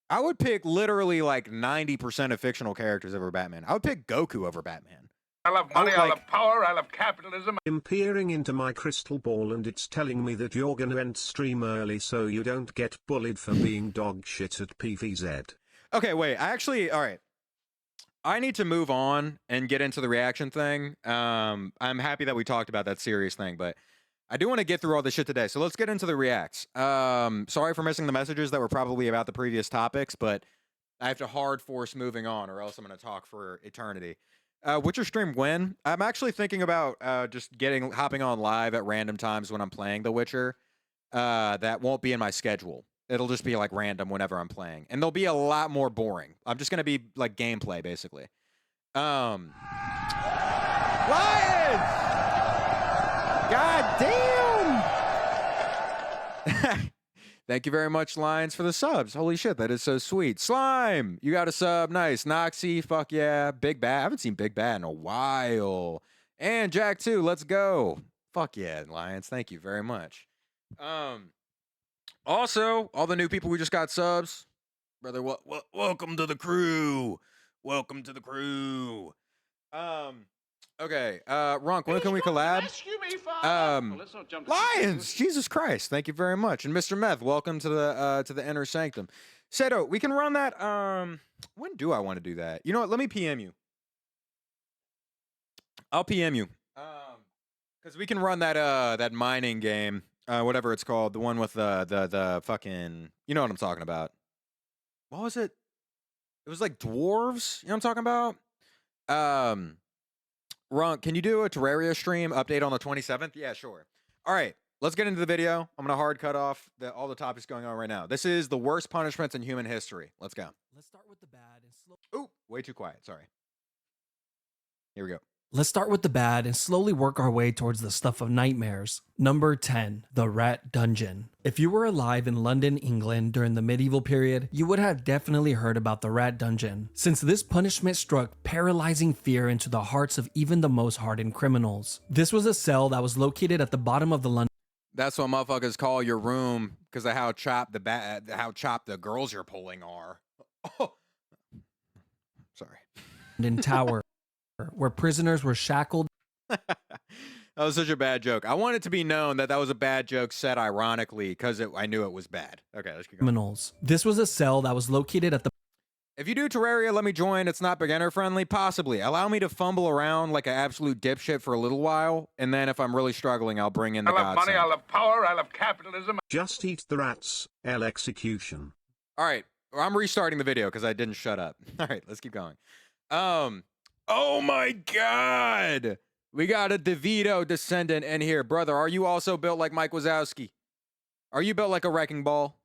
I would pick literally 90% of fictional characters over Batman. I would pick Goku over Batman. I love money, I love power, I love capitalism. I'm peering into my crystal ball and it's telling me that you're gonna end stream early so you don't get bullied for being dog shit at PvZ. Okay, wait. All right. I need to move on and get into the reaction thing. I'm happy that we talked about that serious thing, but I do want to get through all this shit today. So let's get into the reacts. Sorry for missing the messages that were probably about the previous topics, but I have to hard force moving on or else I'm going to talk for eternity. Witcher stream when? I'm actually thinking about just hopping on live at random times when I'm playing The Witcher. That won't be in my schedule. It'll just be random whenever I'm playing. And they'll be a lot more boring. I'm just going to be gameplay, basically. Lions! God damn! Thank you very much, Lions, for the subs. Holy shit, that is so sweet. Slime, you got a sub. Nice. Noxy, fuck yeah. Big Bat. I haven't seen Big Bat in a while. And Jack, too. Let's go. Fuck yeah, Lions. Thank you very much. Also, all the new people we just got subs. Brother, welcome to the crew. Welcome to the crew. Okay, Ronk, when can we collab? Lions, Jesus Christ, thank you very much. And Mr. Meth, welcome to the inner sanctum. Seto, we can run that. When do I want to do that? You know what? Let me PM you. I'll PM you. Because we can run that mining game, whatever it's called, the one with the fucking, you know what I'm talking about. What was it? It was dwarves. You know what I'm talking about? Ron, can you do a Terraria stream update on the 27th? Yeah, sure. All right, let's get into the video. I'm going to hard cut off all the topics going on right now. This is the worst punishments in human history. Let's go. Let's start with the bad and slow. Ooh, way too quiet. Sorry. Here we go. Let's start with the bad and slowly work our way towards the stuff of nightmares. Number 10, the Rat Dungeon. If you were alive in London, England during the medieval period, you would have definitely heard about the Rat Dungeon, since this punishment struck paralyzing fear into the hearts of even the most hardened criminals. This was a cell that was located at the bottom of the London. That's what motherfuckers call your room because of how chopped the girls you're pulling are. Oh. Sorry. London Tower, where prisoners were shackled. That was such a bad joke. I want it to be known that that was a bad joke said ironically because I knew it was bad. Okay, let's keep going. Criminals. This was a cell that was located at the If you do Terraria, let me join. It's not beginner friendly. Possibly. Allow me to fumble around like an absolute dipshit for a little while, and then if I'm really struggling, I'll bring in the I love money, godsend. I love power, I love capitalism. Just eat the rats, L execution. All right, I'm restarting the video because I didn't shut up. All right, let's keep going. Oh my God, we got a DeVito descendant in here, brother. Are you also built like Mike Wazowski? Are you built like a wrecking ball?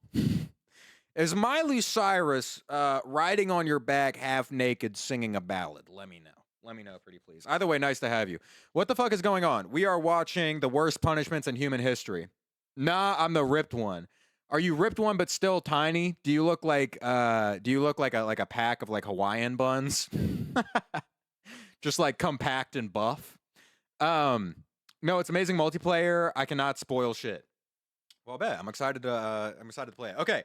Is Miley Cyrus riding on your back half naked singing a ballad? Let me know. Let me know, pretty please. Either way, nice to have you. What the fuck is going on? We are watching the worst punishments in human history. Nah, I'm the ripped one. Are you ripped one but still tiny? Do you look like a pack of like Hawaiian buns? Just like compact and buff. No, it's amazing multiplayer. I cannot spoil shit. Well, I bet. I'm excited to play it. Okay.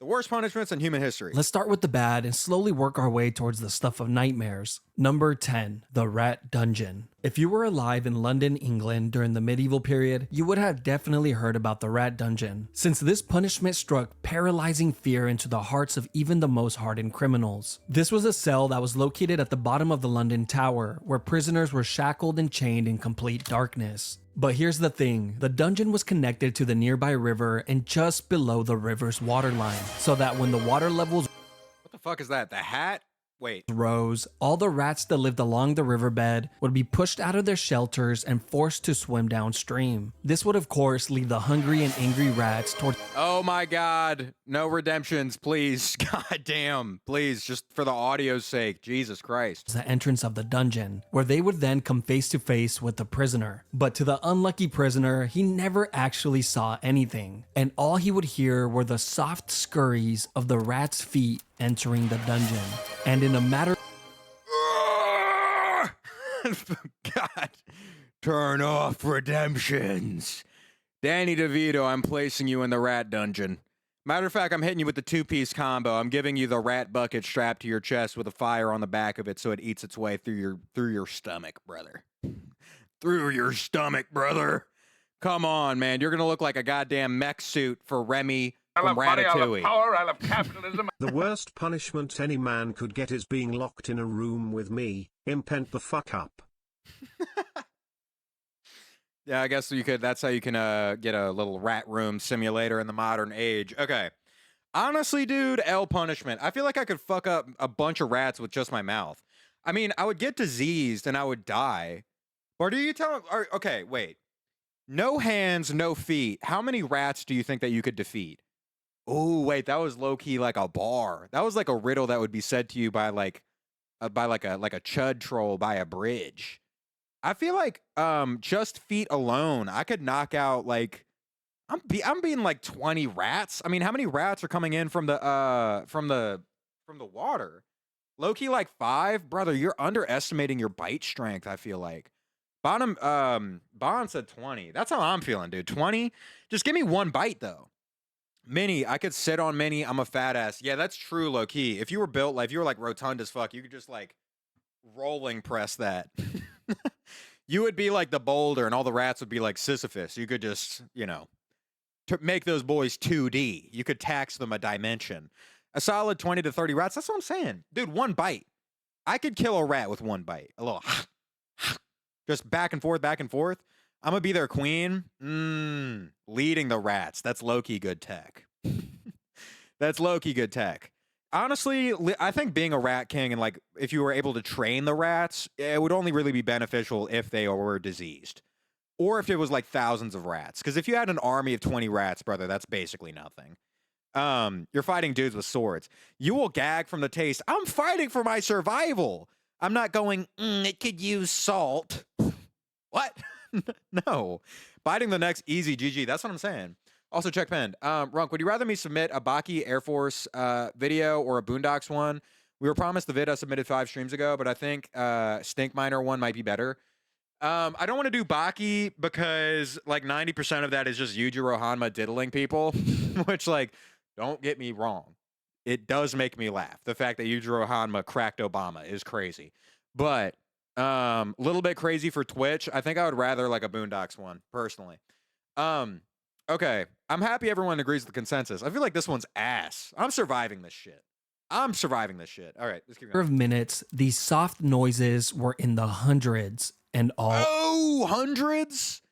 The worst punishments in human history. Let's start with the bad and slowly work our way towards the stuff of nightmares. Number 10, the Rat Dungeon. If you were alive in London, England during the medieval period, you would have definitely heard about the Rat Dungeon, since this punishment struck paralyzing fear into the hearts of even the most hardened criminals. This was a cell that was located at the bottom of the London Tower, where prisoners were shackled and chained in complete darkness. But here's the thing, the dungeon was connected to the nearby river and just below the river's waterline, so that when the water levels What the fuck is that? The hat? Wait. rose, all the rats that lived along the riverbed would be pushed out of their shelters and forced to swim downstream. This would of course lead the hungry and angry rats towards Oh my God. No redemptions, please. God damn. Please, just for the audio's sake. Jesus Christ. the entrance of the dungeon, where they would then come face to face with the prisoner. But to the unlucky prisoner, he never actually saw anything, and all he would hear were the soft scurries of the rat's feet entering the dungeon. And in a matter God. Turn off redemptions. Danny DeVito, I'm placing you in the rat dungeon. Matter of fact, I'm hitting you with the two-piece combo. I'm giving you the rat bucket strapped to your chest with a fire on the back of it so it eats its way through your stomach, brother. Through your stomach, brother. Come on, man. You're gonna look like a goddamn mech suit for Remy I from love money, I love Ratatouille. power, I love capitalism. The worst punishment any man could get is being locked in a room with me. Impent the fuck up. Yeah, I guess you could. That's how you can get a little rat room simulator in the modern age. Okay. Honestly, dude, L punishment. I feel like I could fuck up a bunch of rats with just my mouth. I mean, I would get diseased and I would die. Or do you tell? Okay, wait. No hands, no feet. How many rats do you think that you could defeat? Oh, wait, that was low key like a bar. That was like a riddle that would be said to you by like a chud troll by a bridge. I feel like just feet alone, I could knock out like I'm being like 20 rats. I mean, how many rats are coming in from the water? Low key like 5, brother. You're underestimating your bite strength. I feel like Bond said 20. That's how I'm feeling, dude. 20. Just give me one bite though. Mini, I could sit on Mini. I'm a fat ass. Yeah, that's true, low key. If you were built like, if you were like rotund as fuck, you could just like rolling press that. You would be like the boulder and all the rats would be like Sisyphus. You could just, to make those boys 2D. You could tax them a dimension. A solid 20 to 30 rats. That's what I'm saying. Dude, one bite. I could kill a rat with one bite. A little just back and forth, back and forth. I'm going to be their queen. Leading the rats. That's low-key good tech. That's low-key good tech. Honestly, I think being a rat king and like if you were able to train the rats, it would only really be beneficial if they were diseased. Or if it was like thousands of rats. Because if you had an army of 20 rats, brother, that's basically nothing. You're fighting dudes with swords. You will gag from the taste. I'm fighting for my survival. I'm not going, it could use salt. What? No. Biting the next easy GG. That's what I'm saying. Also, check pinned. Runk, would you rather me submit a Baki Air Force video or a Boondocks one? We were promised the vid I submitted 5 streams ago, but I think Stink Miner one might be better. I don't want to do Baki because like 90% of that is just Yujiro Hanma diddling people, which like, don't get me wrong. it does make me laugh. The fact that Yujiro Hanma cracked Obama is crazy. But a little bit crazy for Twitch. I think I would rather like a Boondocks one, personally. Okay. I'm happy everyone agrees with the consensus. I feel like this one's ass. I'm surviving this shit. All right, let's keep going. Of minutes, these soft noises were in the hundreds and all. Oh, hundreds?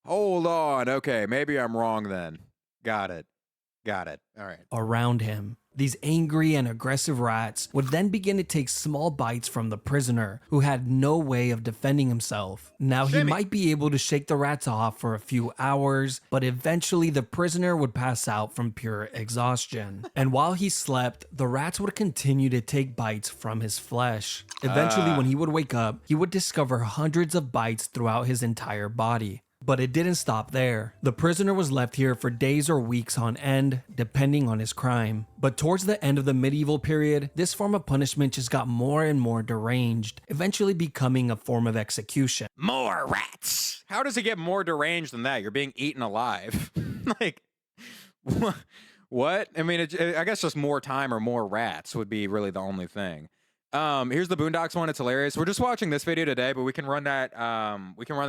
Hold on. Okay, maybe I'm wrong then. Got it. All right. Around him. These angry and aggressive rats would then begin to take small bites from the prisoner, who had no way of defending himself. Now, he might be able to shake the rats off for a few hours, but eventually the prisoner would pass out from pure exhaustion. And while he slept, the rats would continue to take bites from his flesh. Eventually, when he would wake up, he would discover hundreds of bites throughout his entire body. But it didn't stop there. The prisoner was left here for days or weeks on end, depending on his crime. But towards the end of the medieval period, this form of punishment just got more and more deranged, eventually becoming a form of execution. More rats! How does it get more deranged than that? You're being eaten alive. Like, what? I mean, I guess just more time or more rats would be really the only thing. Here's the Boondocks one. It's hilarious. We're just watching this video today, but we can run that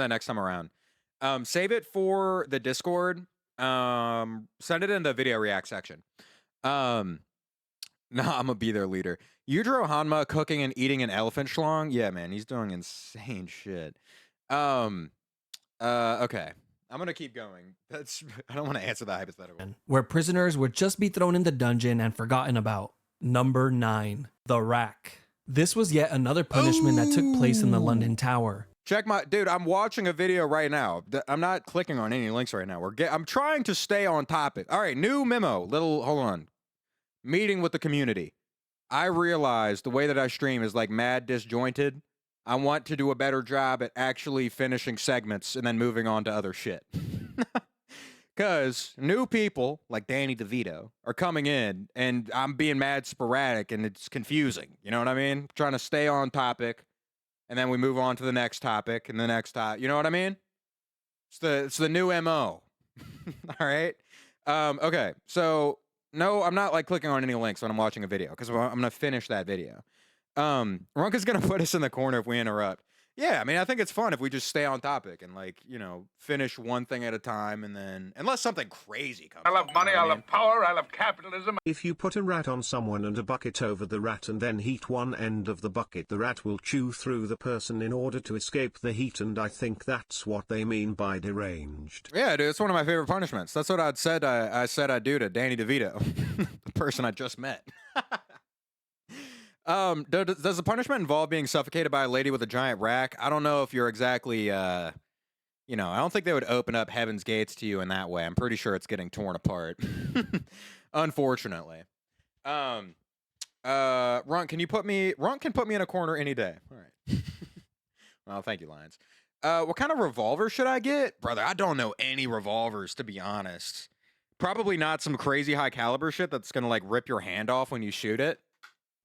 next time around. Save it for the Discord. Send it in the video react section. I'm gonna be their leader. Yujiro Hanma cooking and eating an elephant schlong. Yeah, man, he's doing insane shit. Okay. I'm gonna keep going. I don't want to answer that hypothetical. Where prisoners would just be thrown in the dungeon and forgotten about. Number 9. The rack. This was yet another punishment that took place in the London Tower. Check dude, I'm watching a video right now. I'm not clicking on any links right now. I'm trying to stay on topic. All right, new memo. Hold on. Meeting with the community. I realize the way that I stream is like mad disjointed. I want to do a better job at actually finishing segments and then moving on to other shit. Because new people, like Danny DeVito, are coming in, and I'm being mad sporadic, and it's confusing. You know what I mean? Trying to stay on topic. And then we move on to the next topic and the next topic. You know what I mean? It's the new MO. All right. Okay. So no, I'm not like clicking on any links when I'm watching a video because I'm gonna finish that video. Ronka's gonna put us in the corner if we interrupt. Yeah, I mean, I think it's fun if we just stay on topic and, like, you know, finish one thing at a time, and then, unless something crazy comes I love up, money, you know I what love power, I love capitalism. If you put a rat on someone and a bucket over the rat and then heat one end of the bucket, the rat will chew through the person in order to escape the heat, and I think that's what they mean by deranged. Yeah, dude, it's one of my favorite punishments. That's what I said I'd do to Danny DeVito, the person I just met. Does the punishment involve being suffocated by a lady with a giant rack? I don't know if you're exactly, I don't think they would open up heaven's gates to you in that way. I'm pretty sure it's getting torn apart. Unfortunately. Ron can put me in a corner any day. All right. Well, thank you, Lions. What kind of revolver should I get? Brother, I don't know any revolvers, to be honest. Probably not some crazy high caliber shit that's gonna, like, rip your hand off when you shoot it.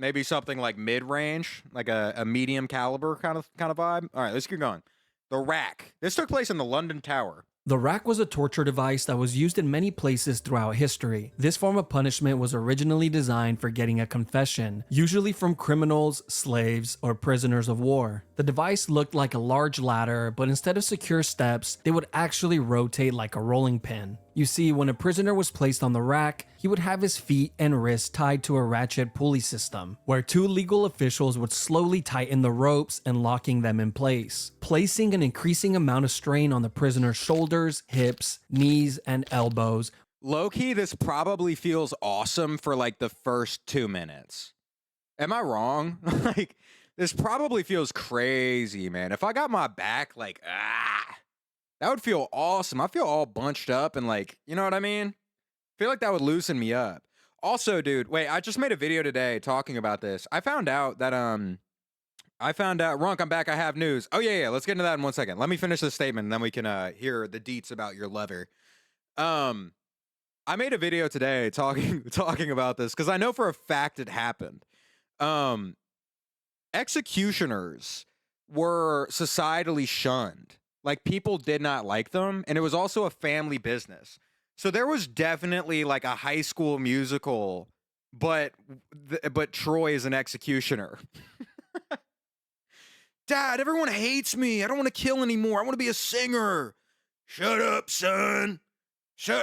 Maybe something like mid-range, like a medium caliber kind of vibe. All right, let's keep going. The rack. This took place in the London Tower. The rack was a torture device that was used in many places throughout history. This form of punishment was originally designed for getting a confession, usually from criminals, slaves, or prisoners of war. The device looked like a large ladder, but instead of secure steps, they would actually rotate like a rolling pin. You see, when a prisoner was placed on the rack, he would have his feet and wrists tied to a ratchet pulley system, where two legal officials would slowly tighten the ropes and locking them in place, placing an increasing amount of strain on the prisoner's shoulders, hips, knees, and elbows. Low-key, this probably feels awesome for like the first 2 minutes. Am I wrong? Like, this probably feels crazy, man. If I got my back, like, that would feel awesome. I feel all bunched up and, like, you know what I mean? I feel like that would loosen me up. Also, dude, wait, I just made a video today talking about this. I found out, Ronk, I'm back, I have news. Oh, yeah, let's get into that in 1 second. Let me finish this statement, and then we can hear the deets about your lover. I made a video today talking about this, because I know for a fact it happened. Executioners were societally shunned. Like, people did not like them, and it was also a family business. So there was definitely, like, a High School Musical but Troy is an executioner. Dad, everyone hates me. I don't want to kill anymore. I want to be a singer. Shut up, son.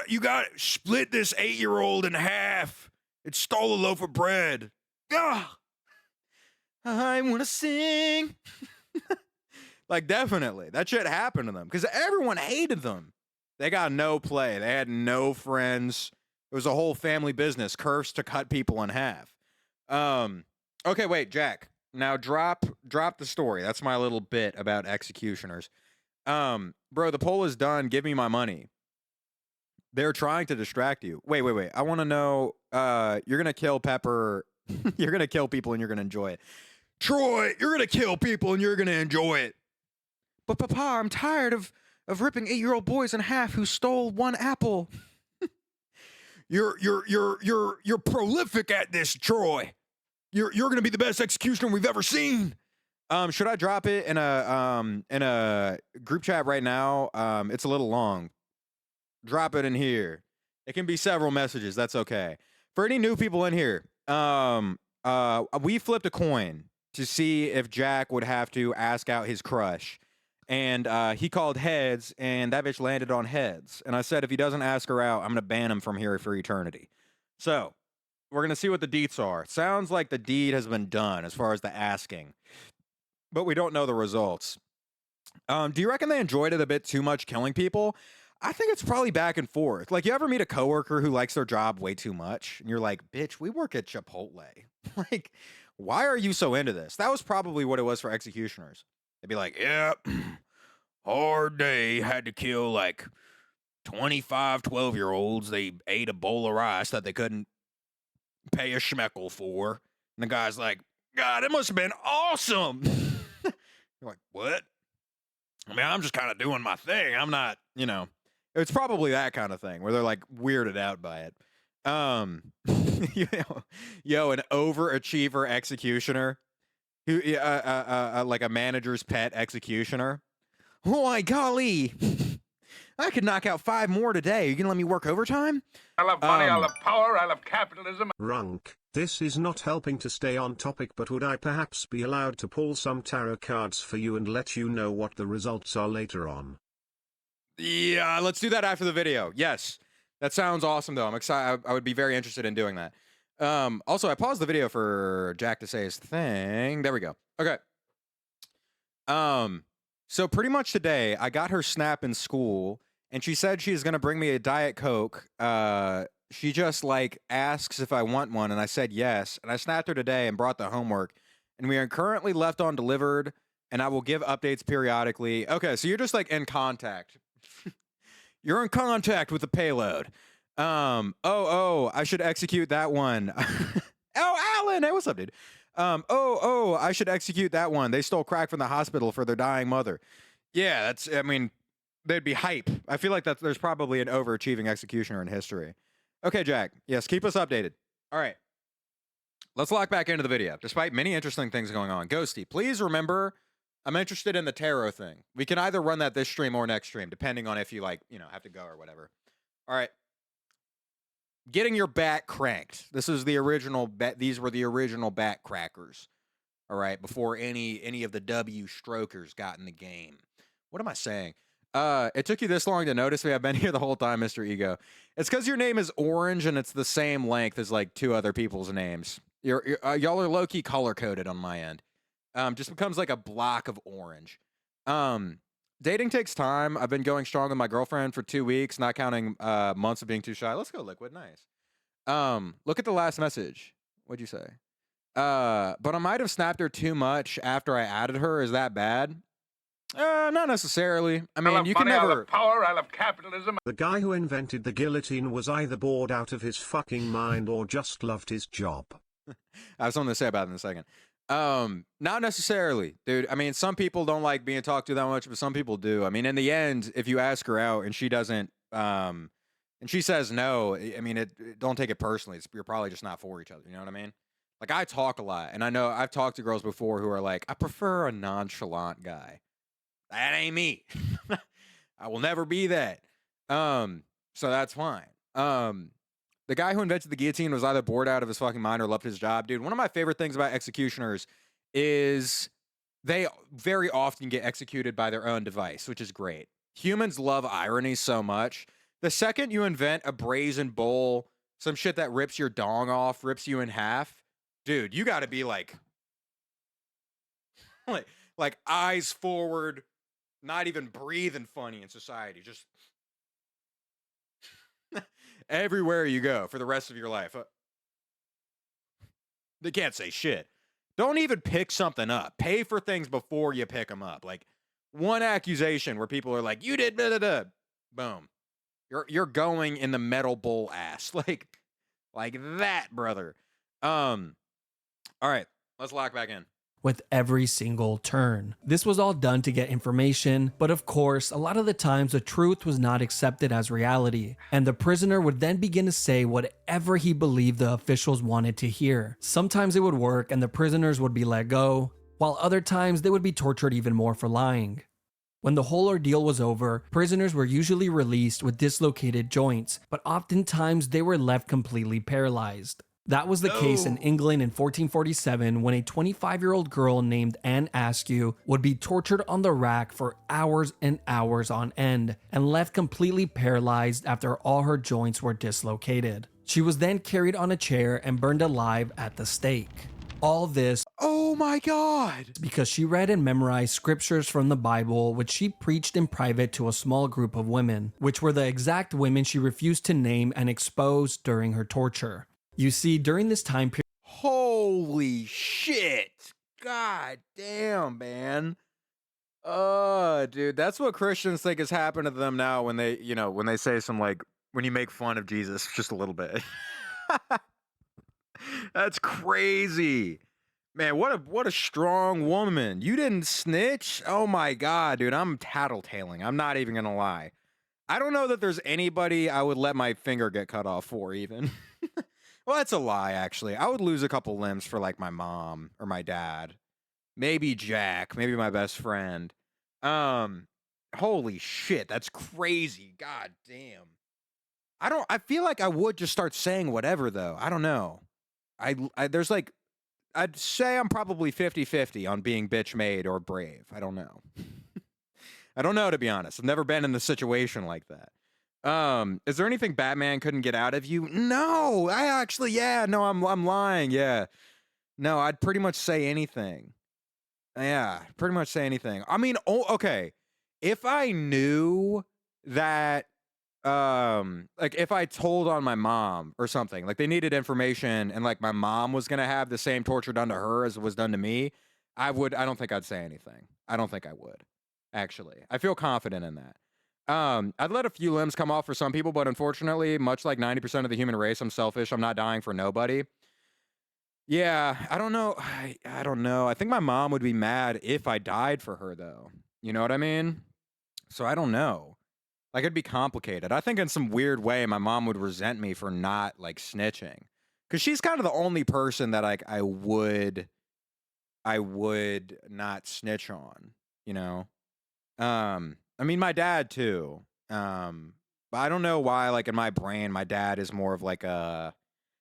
You got to split this 8-year-old in half. It stole a loaf of bread. Ugh. I want to sing. Like, definitely. That shit happened to them because everyone hated them. They got no play. They had no friends. It was a whole family business, cursed to cut people in half. Okay, wait, Jack. Now drop the story. That's my little bit about executioners. Bro, the poll is done. Give me my money. They're trying to distract you. Wait. I want to know, you're going to kill Pepper. You're going to kill people and you're going to enjoy it. Troy, you're going to kill people and you're going to enjoy it. But Papa, I'm tired of ripping 8-year-old boys in half who stole one apple. You're prolific at this, Troy. You're going to be the best executioner we've ever seen. Should I drop it in a group chat right now? It's a little long. Drop it in here. It can be several messages. That's okay. For any new people in here, we flipped a coin to see if Jack would have to ask out his crush. And he called heads, and that bitch landed on heads. And I said, if he doesn't ask her out, I'm going to ban him from here for eternity. So, we're going to see what the deeds are. Sounds like the deed has been done as far as the asking. But we don't know the results. Do you reckon they enjoyed it a bit too much killing people? I think it's probably back and forth. Like, you ever meet a coworker who likes their job way too much? And you're like, bitch, we work at Chipotle. Like, why are you so into this? That was probably what it was for executioners. They'd be like, yeah, hard day, had to kill like 25 12-year-olds. They ate a bowl of rice that they couldn't pay a schmeckle for. And the guy's like, God, it must have been awesome. You're like, what? I mean, I'm just kind of doing my thing. I'm not, it's probably that kind of thing where they're like weirded out by it. An overachiever executioner. Who, like a manager's pet executioner. Oh my golly, I could knock out 5 more today. You gonna let me work overtime? I love money, I love power, I love capitalism. Runk, this is not helping to stay on topic, but would I perhaps be allowed to pull some tarot cards for you and let you know what the results are later on? Yeah, let's do that after the video. Yes, that sounds awesome though. I'm excited. I would be very interested in doing that. Also, I paused the video for Jack to say his thing. There we go. Okay. So pretty much today, I got her snap in school, and she said she's gonna bring me a Diet Coke. She just like asks if I want one, and I said yes. And I snapped her today and brought the homework, and we are currently left on delivered, and I will give updates periodically. Okay, so you're just like in contact. You're in contact with the payload. I should execute that one. Oh, Alan, hey, what's up, dude? I should execute that one. They stole crack from the hospital for their dying mother. Yeah, they'd be hype. I feel like there's probably an overachieving executioner in history. Okay, Jack. Yes, keep us updated. All right. Let's lock back into the video. Despite many interesting things going on. Ghosty, please remember, I'm interested in the tarot thing. We can either run that this stream or next stream, depending on if you have to go or whatever. All right. Getting your back cranked. This is the original these were the original back crackers. All right, before any of the W strokers got in the game. What am I saying? It took you this long to notice me. I've been here the whole time, Mr. Ego. It's because your name is orange and it's the same length as like 2 other people's names. Y'all are low-key color-coded on my end. Just becomes like a block of orange. Dating takes time. I've been going strong with my girlfriend for 2 weeks, not counting months of being too shy. Let's go, Liquid. Nice. Look at the last message. What'd you say? But I might have snapped her too much after I added her. Is that bad? Not necessarily. I mean, you can never. I love power, I love capitalism. The guy who invented the guillotine was either bored out of his fucking mind or just loved his job. I have something to say about it in a second. Not necessarily, dude. I mean, some people don't like being talked to that much, but some people do. I mean, in the end, if you ask her out and she doesn't, and she says no, I mean, don't take it personally. You're probably just not for each other. You know what I mean? Like, I talk a lot, and I know I've talked to girls before who are like, I prefer a nonchalant guy. That ain't me. I will never be that. So that's fine. The guy who invented the guillotine was either bored out of his fucking mind or loved his job. Dude, one of my favorite things about executioners is they very often get executed by their own device, which is great. Humans love irony so much. The second you invent a brazen bowl, some shit that rips your dong off, rips you in half, dude, you got to be like eyes forward, not even breathing funny in society. Just everywhere you go for the rest of your life. They can't say shit. Don't even pick something up. Pay for things before you pick them up. Like one accusation where people are like, "You did blah, blah, blah." Boom. You're going in the metal bowl ass. Like that, brother. All right, let's lock back in. With every single turn. This was all done to get information, but of course, a lot of the times the truth was not accepted as reality, and the prisoner would then begin to say whatever he believed the officials wanted to hear. Sometimes it would work and the prisoners would be let go, while other times they would be tortured even more for lying. When the whole ordeal was over, prisoners were usually released with dislocated joints, but oftentimes they were left completely paralyzed. That was the case in England in 1447 when a 25-year-old girl named Anne Askew would be tortured on the rack for hours and hours on end and left completely paralyzed after all her joints were dislocated. She was then carried on a chair and burned alive at the stake. All this, oh my God, because she read and memorized scriptures from the Bible, which she preached in private to a small group of women, which were the exact women she refused to name and expose during her torture. You see, during this time period, holy shit. God damn, man. Dude, that's what Christians think has happened to them now when they, when they say some when you make fun of Jesus just a little bit. That's crazy. Man, what a strong woman. You didn't snitch? Oh my God, dude, I'm tattletaling. I'm not even gonna lie. I don't know that there's anybody I would let my finger get cut off for even. Well, that's a lie, actually. I would lose a couple limbs for, my mom or my dad. Maybe Jack. Maybe my best friend. Holy shit, that's crazy. God damn. I feel like I would just start saying whatever, though. I don't know. There's, I'd say I'm probably 50-50 on being bitch made or brave. I don't know. I don't know, to be honest. I've never been in a situation like that. Is there anything Batman couldn't get out of you? No, I'm lying. Yeah. No, I'd pretty much say anything. Yeah, pretty much say anything. I mean, okay. If I knew that, if I told on my mom or something, they needed information and my mom was going to have the same torture done to her as was done to me, I don't think I'd say anything. I don't think I would, actually. I feel confident in that. I'd let a few limbs come off for some people, but unfortunately, much like 90% of the human race, I'm selfish. I'm not dying for nobody. Yeah, I don't know. I don't know. I think my mom would be mad if I died for her, though. You know what I mean? So I don't know. It'd be complicated. I think in some weird way, my mom would resent me for not, snitching. Because she's kind of the only person that, I would not snitch on, you know? I mean, my dad too. But I don't know why, in my brain, my dad is more of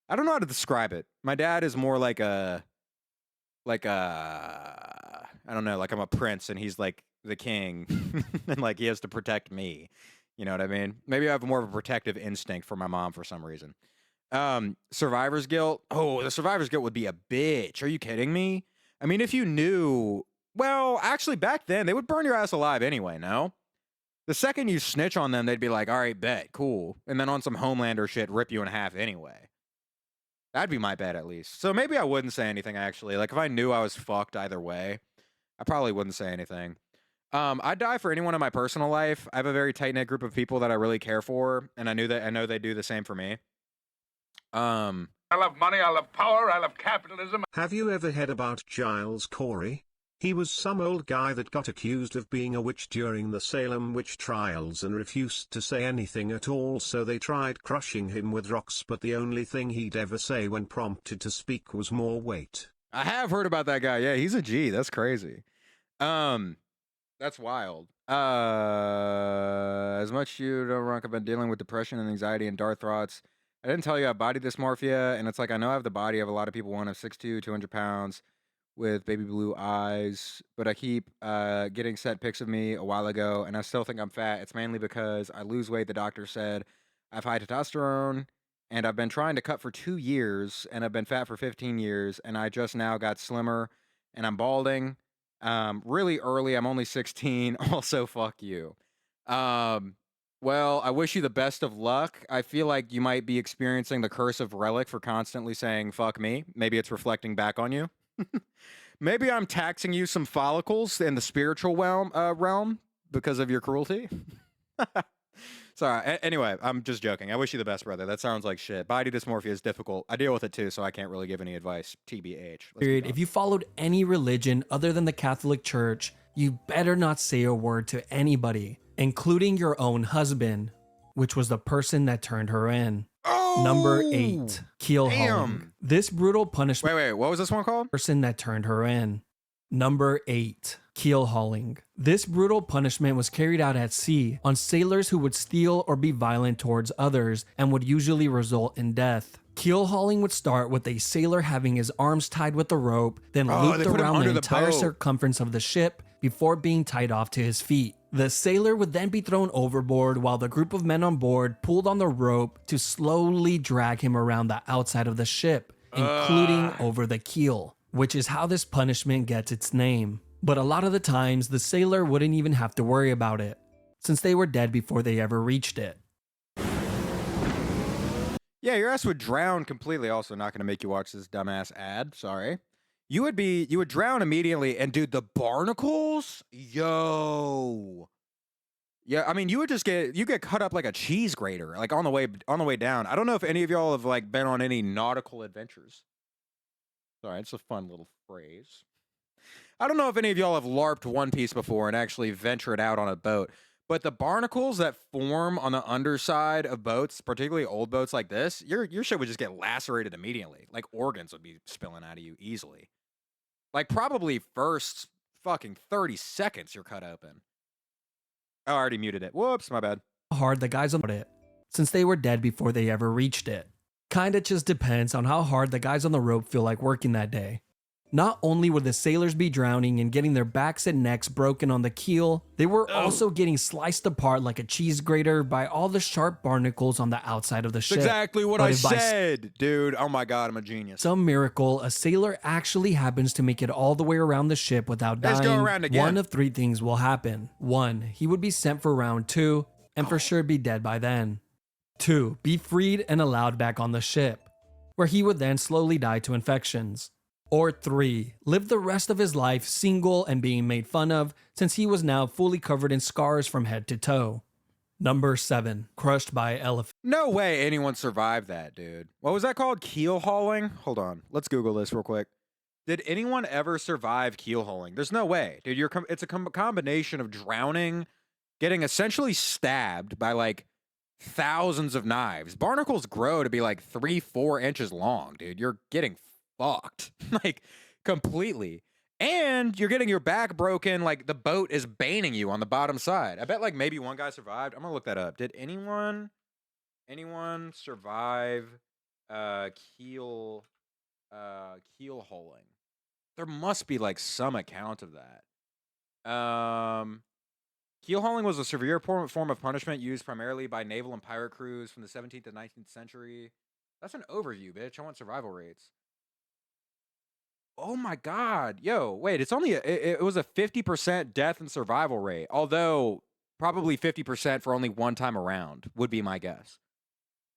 I don't know how to describe it. My dad is more I don't know, I'm a prince and he's the king and he has to protect me. You know what I mean? Maybe I have more of a protective instinct for my mom for some reason. Survivor's guilt. Oh, the survivor's guilt would be a bitch. Are you kidding me? I mean, if you knew, well, actually back then they would burn your ass alive anyway, no? The second you snitch on them, they'd be like, all right, bet, cool. And then on some Homelander shit, rip you in half anyway. That'd be my bet, at least. So maybe I wouldn't say anything, actually. If I knew I was fucked either way, I probably wouldn't say anything. I'd die for anyone in my personal life. I have a very tight-knit group of people that I really care for, and I know they do the same for me. I love money, I love power, I love capitalism. Have you ever heard about Giles Corey? He was some old guy that got accused of being a witch during the Salem witch trials and refused to say anything at all, so they tried crushing him with rocks, but the only thing he'd ever say when prompted to speak was more weight. I have heard about that guy. Yeah, he's a G. That's crazy. That's wild. As much you don't rock about dealing with depression and anxiety and dark thoughts I didn't tell you I have body dysmorphia, and it's like I know I have the body of a lot of people. One of 6'2", 200 pounds, with baby blue eyes, but I keep getting sent pics of me a while ago, and I still think I'm fat. It's mainly because I lose weight. The doctor said I have high testosterone, and I've been trying to cut for 2 years, and I've been fat for 15 years, and I just now got slimmer, and I'm balding. Really early. I'm only 16. Also, fuck you. Well, I wish you the best of luck. I feel like you might be experiencing the curse of relic for constantly saying fuck me. Maybe it's reflecting back on you. Maybe I'm taxing you some follicles in the spiritual realm because of your cruelty. Sorry. Anyway, I'm just joking. I wish you the best, brother. That sounds like shit. Body dysmorphia is difficult. I deal with it too, so I can't really give any advice. TBH. Period. If you followed any religion other than the Catholic Church, you better not say a word to anybody, including your own husband, which was the person that turned her in. Oh! Number 8, keel hauling. This brutal punishment. Wait. What was this one called? Person that turned her in. Number 8, keel hauling. This brutal punishment was carried out at sea on sailors who would steal or be violent towards others and would usually result in death. Keel hauling would start with a sailor having his arms tied with a rope, then looped around the entire circumference of the ship before being tied off to his feet. The sailor would then be thrown overboard while the group of men on board pulled on the rope to slowly drag him around the outside of the ship, including over the keel, which is how this punishment gets its name. But a lot of the times, the sailor wouldn't even have to worry about it, since they were dead before they ever reached it. Yeah, your ass would drown completely. Also, not going to make you watch this dumbass ad. Sorry. You would drown immediately. And dude, the barnacles? Yo. Yeah, I mean, you get cut up like a cheese grater, like on the way down. I don't know if any of y'all have like been on any nautical adventures. Sorry, it's a fun little phrase. I don't know if any of y'all have LARPed One Piece before and actually ventured out on a boat, but the barnacles that form on the underside of boats, particularly old boats like this, your shit would just get lacerated immediately. Like organs would be spilling out of you easily. Like probably first fucking 30 seconds you're cut open. Oh, I already muted it. Whoops, my bad. Hard the guys on it, since they were dead before they ever reached it. Kinda just depends on how hard the guys on the rope feel like working that day. Not only would the sailors be drowning and getting their backs and necks broken on the keel, they were also getting sliced apart like a cheese grater by all the sharp barnacles on the outside of the ship. Exactly what I said, dude. Oh my god, I'm a genius. Some miracle, a sailor actually happens to make it all the way around the ship without dying. Let's go around again. One of 3 things will happen. 1, he would be sent for round 2 and for sure be dead by then. 2, be freed and allowed back on the ship, where he would then slowly die to infections. Or 3, live the rest of his life single and being made fun of since he was now fully covered in scars from head to toe. Number 7, crushed by elephant. No way anyone survived that, dude. What was that called? Keel hauling? Hold on. Let's Google this real quick. Did anyone ever survive keel hauling? There's no way, dude. It's a combination of drowning, getting essentially stabbed by like thousands of knives. Barnacles grow to be like 3-4 inches long, dude. You're getting fucked like completely, and you're getting your back broken. Like the boat is baiting you on the bottom side. I bet like maybe one guy survived. I'm gonna look that up. Did anyone survive keel hauling? There must be like some account of that. Keel hauling was a severe form of punishment used primarily by naval and pirate crews from the 17th to 19th century. That's an overview, bitch. I want survival rates. Oh my god. Yo, wait, it's only it was a 50% death and survival rate. Although probably 50% for only one time around would be my guess.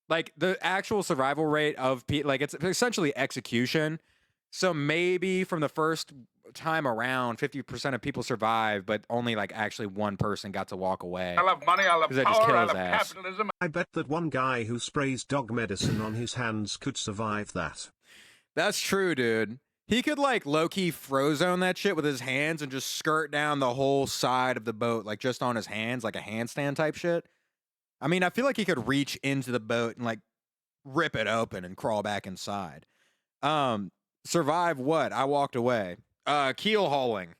Like the actual survival rate of like it's essentially execution. So maybe from the first time around 50% of people survived, but only like actually one person got to walk away. I love money, I love power, I love ass. capitalism. I bet that one guy who sprays dog medicine on his hands could survive that. That's true, dude. He could like low-key frozone that shit with his hands and just skirt down the whole side of the boat, like just on his hands, like a handstand type shit. I mean, I feel like he could reach into the boat and like rip it open and crawl back inside. Survive what? I walked away. Keel hauling.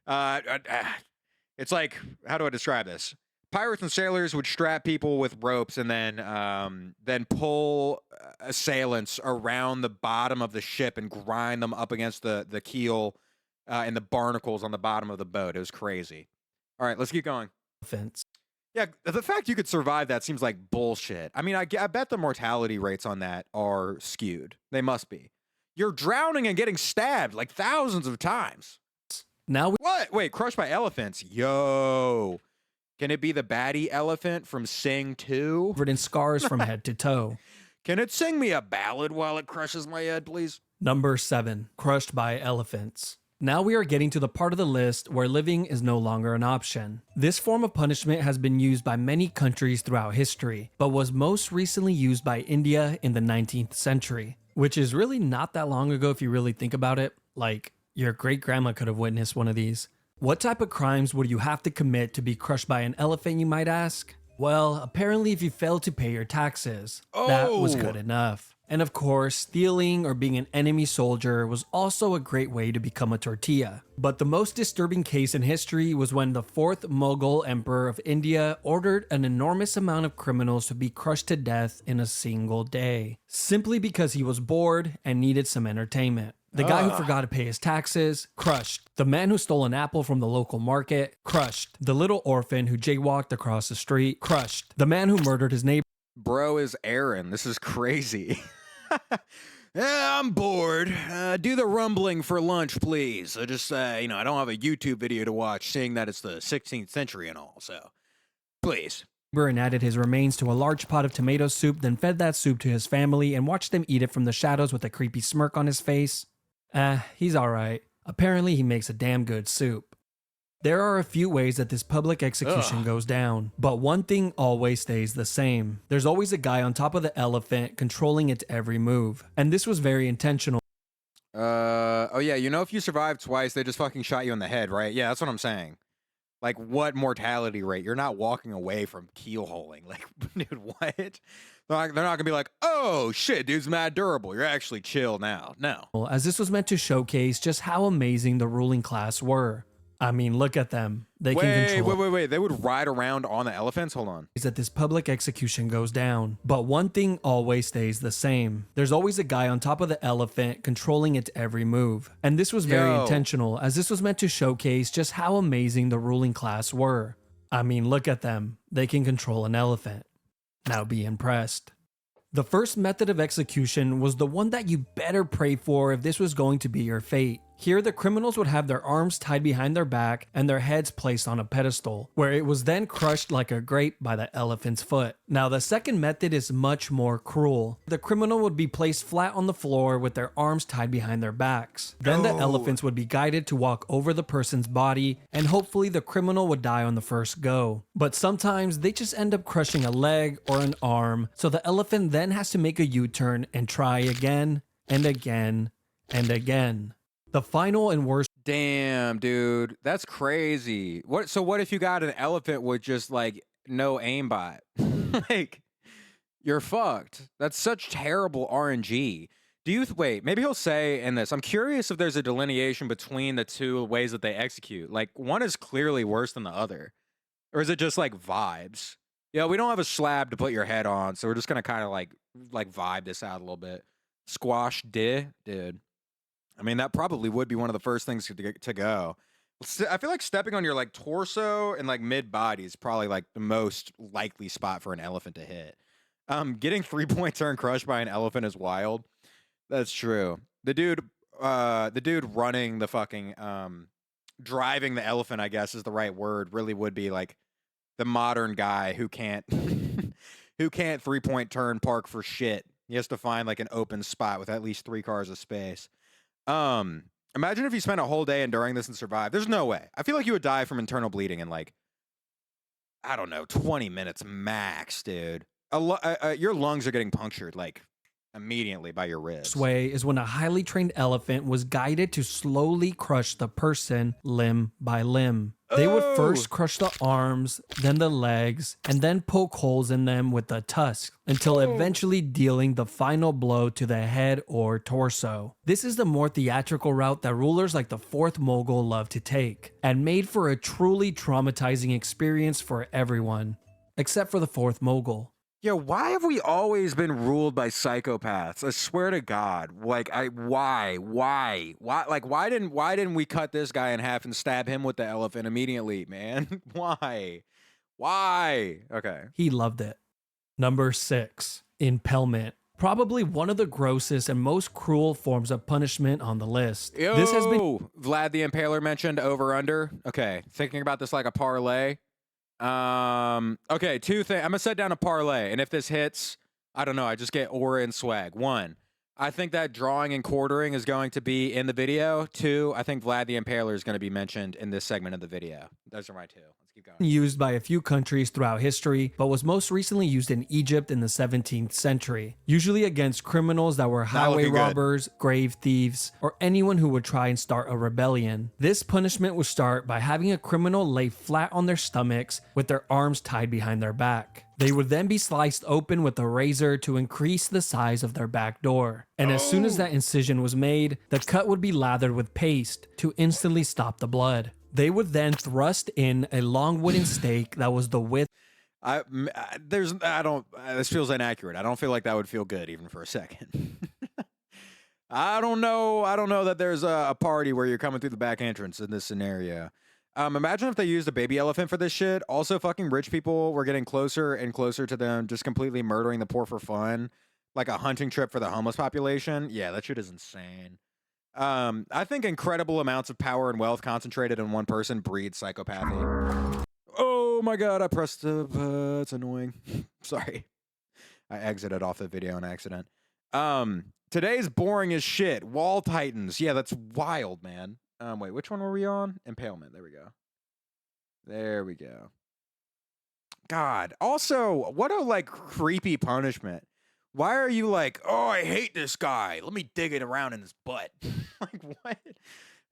It's like, how do I describe this? pirates and sailors would strap people with ropes and then pull assailants around the bottom of the ship and grind them up against the keel and the barnacles on the bottom of the boat. It was crazy. All right, let's keep going. Elephants. Yeah, the fact you could survive that seems like bullshit. I mean, I bet the mortality rates on that are skewed. They must be. You're drowning and getting stabbed like thousands of times. Now we What? Wait, crushed by elephants. Yo. Can it be the baddie elephant from Sing 2? covered in scars from head to toe. Can it sing me a ballad while it crushes my head, please? Number 7. Crushed by elephants. Now we are getting to the part of the list where living is no longer an option. This form of punishment has been used by many countries throughout history, but was most recently used by India in the 19th century, which is really not that long ago if you really think about it. Like, your great-grandma could have witnessed one of these. What type of crimes would you have to commit to be crushed by an elephant, you might ask? Well, apparently if you failed to pay your taxes, that was good enough. And of course, stealing or being an enemy soldier was also a great way to become a tortilla. But the most disturbing case in history was when the 4th Mughal Emperor of India ordered an enormous amount of criminals to be crushed to death in a single day, simply because he was bored and needed some entertainment. The guy who forgot to pay his taxes, crushed. The man who stole an apple from the local market, crushed. The little orphan who jaywalked across the street, crushed. The man who murdered his neighbor. Bro is Aaron. This is crazy. Yeah, I'm bored. Do the rumbling for lunch, please. I just, I don't have a YouTube video to watch seeing that it's the 16th century and all, so please. And added his remains to a large pot of tomato soup, then fed that soup to his family and watched them eat it from the shadows with a creepy smirk on his face. He's alright. Apparently he makes a damn good soup. There are a few ways that this public execution goes down, but one thing always stays the same. There's always a guy on top of the elephant controlling its every move, and this was very intentional. Oh yeah, if you survive twice, they just fucking shot you in the head, right? Yeah, that's what I'm saying. Like, what mortality rate? You're not walking away from keelholing. Like, dude, what? They're not gonna be like, oh shit, dude's mad durable. You're actually chill now. No. As this was meant to showcase just how amazing the ruling class were. I mean, look at them. They can control. Wait. They would ride around on the elephants? Hold on. Is that this public execution goes down. But one thing always stays the same. There's always a guy on top of the elephant controlling its every move. And this was very intentional, as this was meant to showcase just how amazing the ruling class were. I mean, look at them. They can control an elephant. Now be impressed. The first method of execution was the one that you better pray for if this was going to be your fate. Here, the criminals would have their arms tied behind their back and their heads placed on a pedestal, where it was then crushed like a grape by the elephant's foot. Now, the second method is much more cruel. The criminal would be placed flat on the floor with their arms tied behind their backs. Then the elephants would be guided to walk over the person's body, and hopefully the criminal would die on the first go. But sometimes they just end up crushing a leg or an arm, so the elephant then has to make a U-turn and try again and again and again. The final and worst. Damn, dude. That's crazy. So what if you got an elephant with just like no aimbot? Like, you're fucked. That's such terrible RNG. Wait, maybe he'll say in this, I'm curious if there's a delineation between the two ways that they execute. Like, one is clearly worse than the other. Or is it just like vibes? Yeah, we don't have a slab to put your head on, so we're just gonna kind of like vibe this out a little bit. Squash dude. I mean, that probably would be one of the first things to go. I feel like stepping on your like torso and like mid body is probably like the most likely spot for an elephant to hit. Getting 3-point turn crushed by an elephant is wild. That's true. The dude running the fucking driving the elephant, I guess is the right word, really would be like the modern guy who can't 3-point turn park for shit. He has to find like an open spot with at least 3 cars of space. Imagine if you spent a whole day enduring this and survived. There's no way. I feel like you would die from internal bleeding in like, I don't know, 20 minutes max, dude. Your lungs are getting punctured like immediately by your ribs. Way is when a highly trained elephant was guided to slowly crush the person limb by limb. They would Oh! first crush the arms, then the legs, and then poke holes in them with the tusk until eventually dealing the final blow to the head or torso. This is the more theatrical route that rulers like the fourth Mogul love to take, and made for a truly traumatizing experience for everyone, except for the fourth Mogul. Yo, why have we always been ruled by psychopaths? I swear to God. Like, why? Like, why didn't we cut this guy in half and stab him with the elephant immediately, man? Why? Okay. He loved it. Number 6. Impalement. Probably one of the grossest and most cruel forms of punishment on the list. Yo, This has been Vlad the Impaler mentioned over under. Okay, thinking about this like a parlay. Okay, two things. I'm gonna set down a parlay, and if this hits, I don't know. I just get aura and swag. 1, I think that drawing and quartering is going to be in the video. 2, I think Vlad the Impaler is going to be mentioned in this segment of the video. Those are my 2. Let's keep going. used by a few countries throughout history, but was most recently used in Egypt in the 17th century, usually against criminals that were highway looking good. robbers, grave thieves, or anyone who would try and start a rebellion. This punishment would start by having a criminal lay flat on their stomachs with their arms tied behind their back. They would then be sliced open with a razor to increase the size of their back door. And as soon as that incision was made, the cut would be lathered with paste to instantly stop the blood. They would then thrust in a long wooden stake that was the width This feels inaccurate. I don't feel like that would feel good even for a second. I don't know that there's a party where you're coming through the back entrance in this scenario. Imagine if they used a baby elephant for this shit. Also, fucking rich people were getting closer and closer to them just completely murdering the poor for fun. Like a hunting trip for the homeless population. Yeah, that shit is insane. I think incredible amounts of power and wealth concentrated in one person breeds psychopathy. Oh my God, I pressed the, it's annoying. Sorry. I exited off the video on accident. Today's boring as shit. Wall Titans. Yeah, that's wild, man. Wait, which one were we on? Impalement. There we go. God. Also, what a like creepy punishment. Why are you like, oh, I hate this guy. Let me dig it around in his butt. Like, what?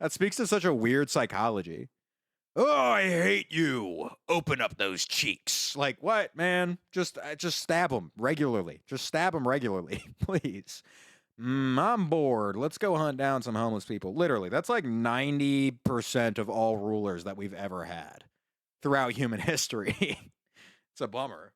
That speaks to such a weird psychology. Oh, I hate you. Open up those cheeks. Like, what, man? Just stab him regularly. Just stab him regularly, please. I'm bored. Let's go hunt down some homeless people. Literally, that's like 90% of all rulers that we've ever had throughout human history. It's a bummer.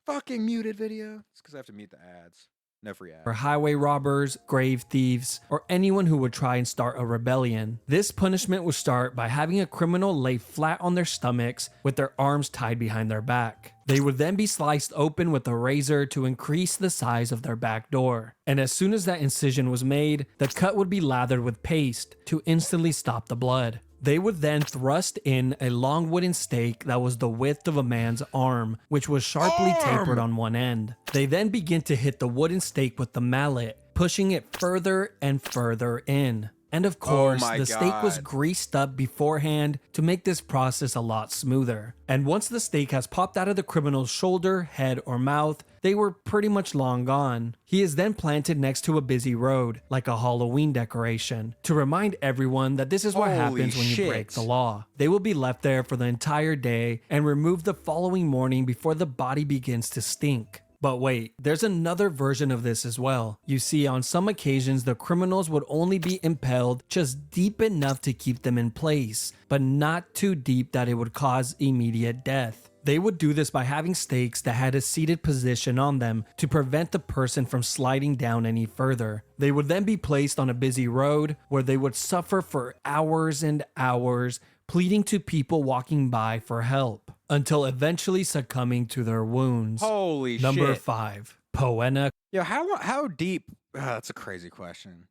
Fucking muted video. It's because I have to mute the ads. No free ads. for highway robbers, grave thieves, or anyone who would try and start a rebellion. This punishment would start by having a criminal lay flat on their stomachs with their arms tied behind their back. They would then be sliced open with a razor to increase the size of their back door. And as soon as that incision was made, the cut would be lathered with paste to instantly stop the blood. They would then thrust in a long wooden stake that was the width of a man's arm, which was sharply tapered on one end. They then begin to hit the wooden stake with the mallet, pushing it further and further in. And of course, my the stake was God. greased up beforehand to make this process a lot smoother. And once the stake has popped out of the criminal's shoulder, head, or mouth, they were pretty much long gone. He is then planted next to a busy road, like a Halloween decoration, to remind everyone that this is what Holy happens when you shit. break the law. They will be left there for the entire day and removed the following morning before the body begins to stink. But wait, there's another version of this as well. You see, on some occasions, the criminals would only be impaled just deep enough to keep them in place, but not too deep that it would cause immediate death. They would do this by having stakes that had a seated position on them to prevent the person from sliding down any further. They would then be placed on a busy road where they would suffer for hours and hours, pleading to people walking by for help, until eventually succumbing to their wounds. Holy Number shit. 5. Poena. Yo, how deep? That's a crazy question.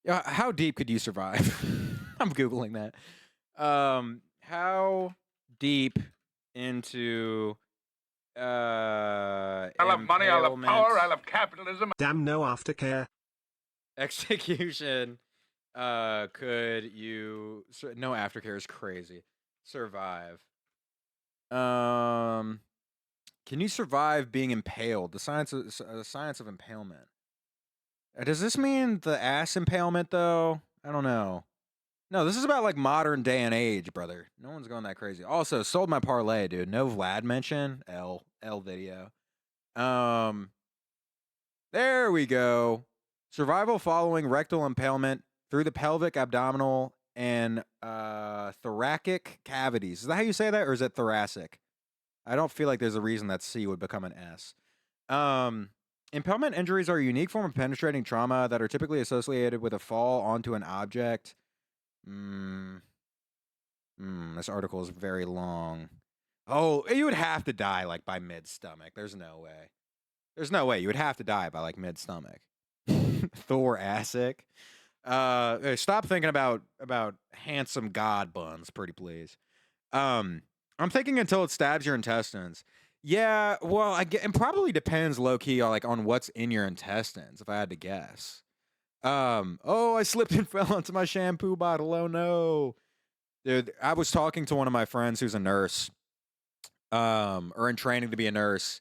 Yeah, how deep could you survive? I'm googling that. How deep into I love money, I love power, I love capitalism. Damn no aftercare. execution could you no aftercare is crazy survive? Can you survive being impaled? The science of impalement. Does this mean the ass impalement though? I don't know. No, this is about like modern day and age, brother. No one's going that crazy. Also, sold my parlay, dude. No Vlad mention. L video. Um, there we go. Survival following rectal impalement through the pelvic, abdominal, and thoracic cavities. Is that how you say that, or is it thoracic? I don't feel like there's a reason that C would become an S. Impalement injuries are a unique form of penetrating trauma that are typically associated with a fall onto an object. This article is very long. Oh, you would have to die like by mid stomach. There's no way. There's no way you would have to die by like mid stomach. Thoracic. Stop thinking about handsome god buns, pretty please. I'm thinking until it stabs your intestines. Yeah, well, it probably depends low key on like on what's in your intestines. If I had to guess. Oh, I slipped and fell onto my shampoo bottle. Oh no, dude. I was talking to one of my friends who's a nurse, or in training to be a nurse,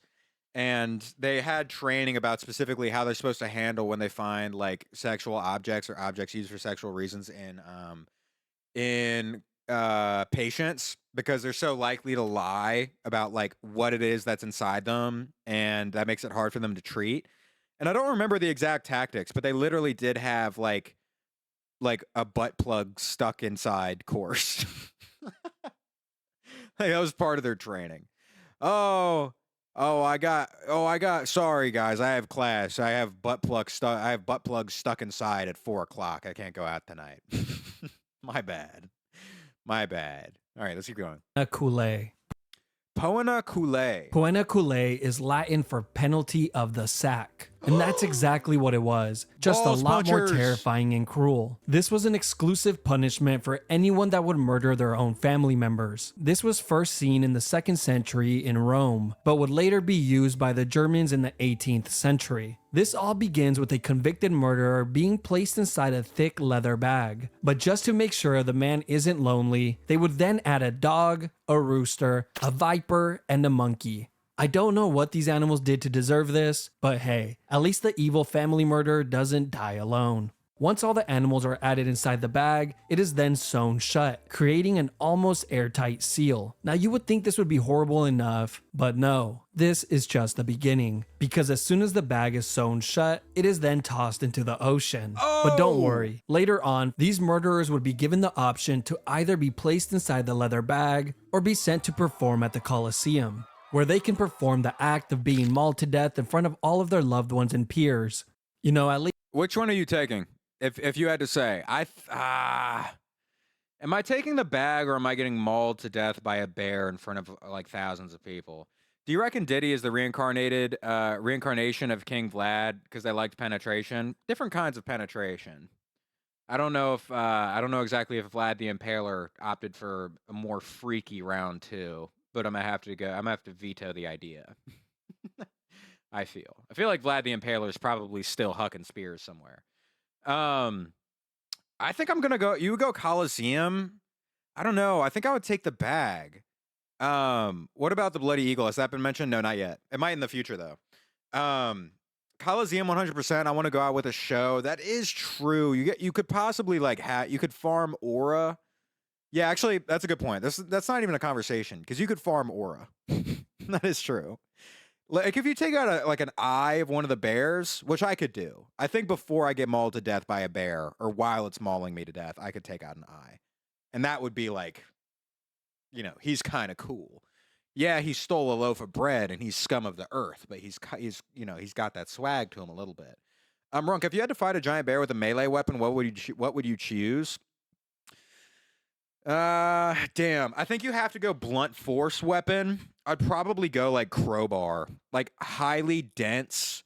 and they had training about specifically how they're supposed to handle when they find like sexual objects or objects used for sexual reasons in patients, because they're so likely to lie about like what it is that's inside them, and that makes it hard for them to treat. And I don't remember the exact tactics, but they literally did have like a butt plug stuck inside course. Like, that was part of their training. I got sorry guys, I have class. I have butt plugs stuck inside at 4:00. I can't go out tonight. My bad. All right, let's keep going. Culé. Poena culé. Poena culé is Latin for penalty of the sack. And that's exactly what it was. Just Balls a lot more punchers. terrifying and cruel. This was an exclusive punishment for anyone that would murder their own family members. This was first seen in the 2nd century in Rome, but would later be used by the Germans in the 18th century. This all begins with a convicted murderer being placed inside a thick leather bag. But just to make sure the man isn't lonely, they would then add a dog, a rooster, a viper, and a monkey. I don't know what these animals did to deserve this, but hey, at least the evil family murderer doesn't die alone. Once all the animals are added inside the bag, it is then sewn shut, creating an almost airtight seal. Now you would think this would be horrible enough, but no, this is just the beginning. Because as soon as the bag is sewn shut, it is then tossed into the ocean. But don't worry, later on, these murderers would be given the option to either be placed inside the leather bag or be sent to perform at the Colosseum, where they can perform the act of being mauled to death in front of all of their loved ones and peers. You know, at least. Which one are you taking? If you had to say, am I taking the bag, or am I getting mauled to death by a bear in front of like thousands of people? Do you reckon Diddy is the reincarnation of King Vlad because they liked penetration? Different kinds of penetration. I don't know exactly if Vlad the Impaler opted for a more freaky round 2, but I'm gonna have to veto the idea. I feel like Vlad the Impaler is probably still hucking spears somewhere. I think I'm gonna go. You would go Coliseum. I don't know. I think I would take the bag. What about the Bloody Eagle? Has that been mentioned? No, not yet. It might in the future though. Coliseum 100%. I want to go out with a show. That is true. You could possibly like you could farm aura. Yeah, actually, that's a good point. That's not even a conversation because you could farm aura. That is true. Like if you take out an eye of one of the bears, which I could do. I think before I get mauled to death by a bear, or while it's mauling me to death, I could take out an eye, and that would be like, he's kind of cool. Yeah, he stole a loaf of bread and he's scum of the earth, but he's got that swag to him a little bit. Runk, if you had to fight a giant bear with a melee weapon, what would you choose? Damn. I think you have to go blunt force weapon. I'd probably go like crowbar, like highly dense,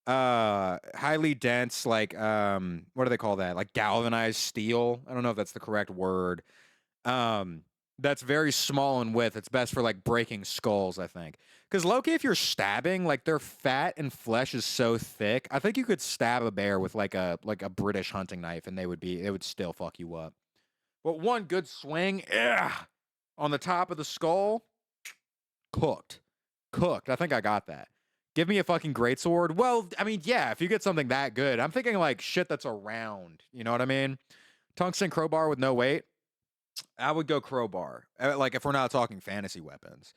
like what do they call that? Like galvanized steel. I don't know if that's the correct word. That's very small in width. It's best for like breaking skulls, I think. Because Loki, if you're stabbing, like their fat and flesh is so thick, I think you could stab a bear with like a British hunting knife, and they would still fuck you up. But one good swing, on the top of the skull, cooked. I think I got that. Give me a fucking greatsword. Well, I mean, yeah, if you get something that good, I'm thinking like shit that's around. You know what I mean? Tungsten crowbar with no weight. I would go crowbar. Like if we're not talking fantasy weapons.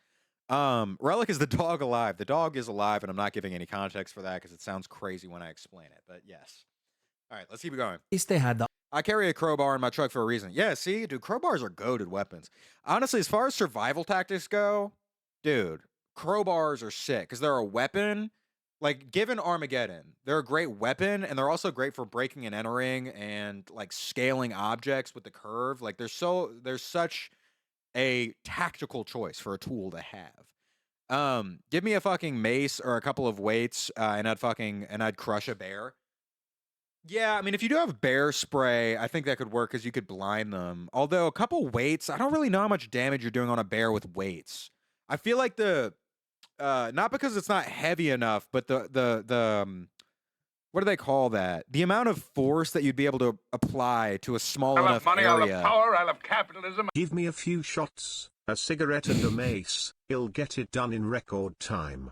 Relic is the dog alive. The dog is alive, and I'm not giving any context for that because it sounds crazy when I explain it. But yes. All right, let's keep it going. At least they had the I carry a crowbar in my truck for a reason. Yeah, see, dude, crowbars are goated weapons. Honestly, as far as survival tactics go, dude, crowbars are sick because they're a weapon. Like, given Armageddon, they're a great weapon, and they're also great for breaking and entering and like scaling objects with the curve. Like, there's such a tactical choice for a tool to have. Give me a fucking mace or a couple of weights, and I'd crush a bear. Yeah, I mean, if you do have bear spray, I think that could work because you could blind them. Although a couple weights, I don't really know how much damage you're doing on a bear with weights. I feel like not because it's not heavy enough, but what do they call that? The amount of force that you'd be able to apply to a small I love enough money, I area. love power, I love capitalism. Give me a few shots, a cigarette and a mace, he'll get it done in record time.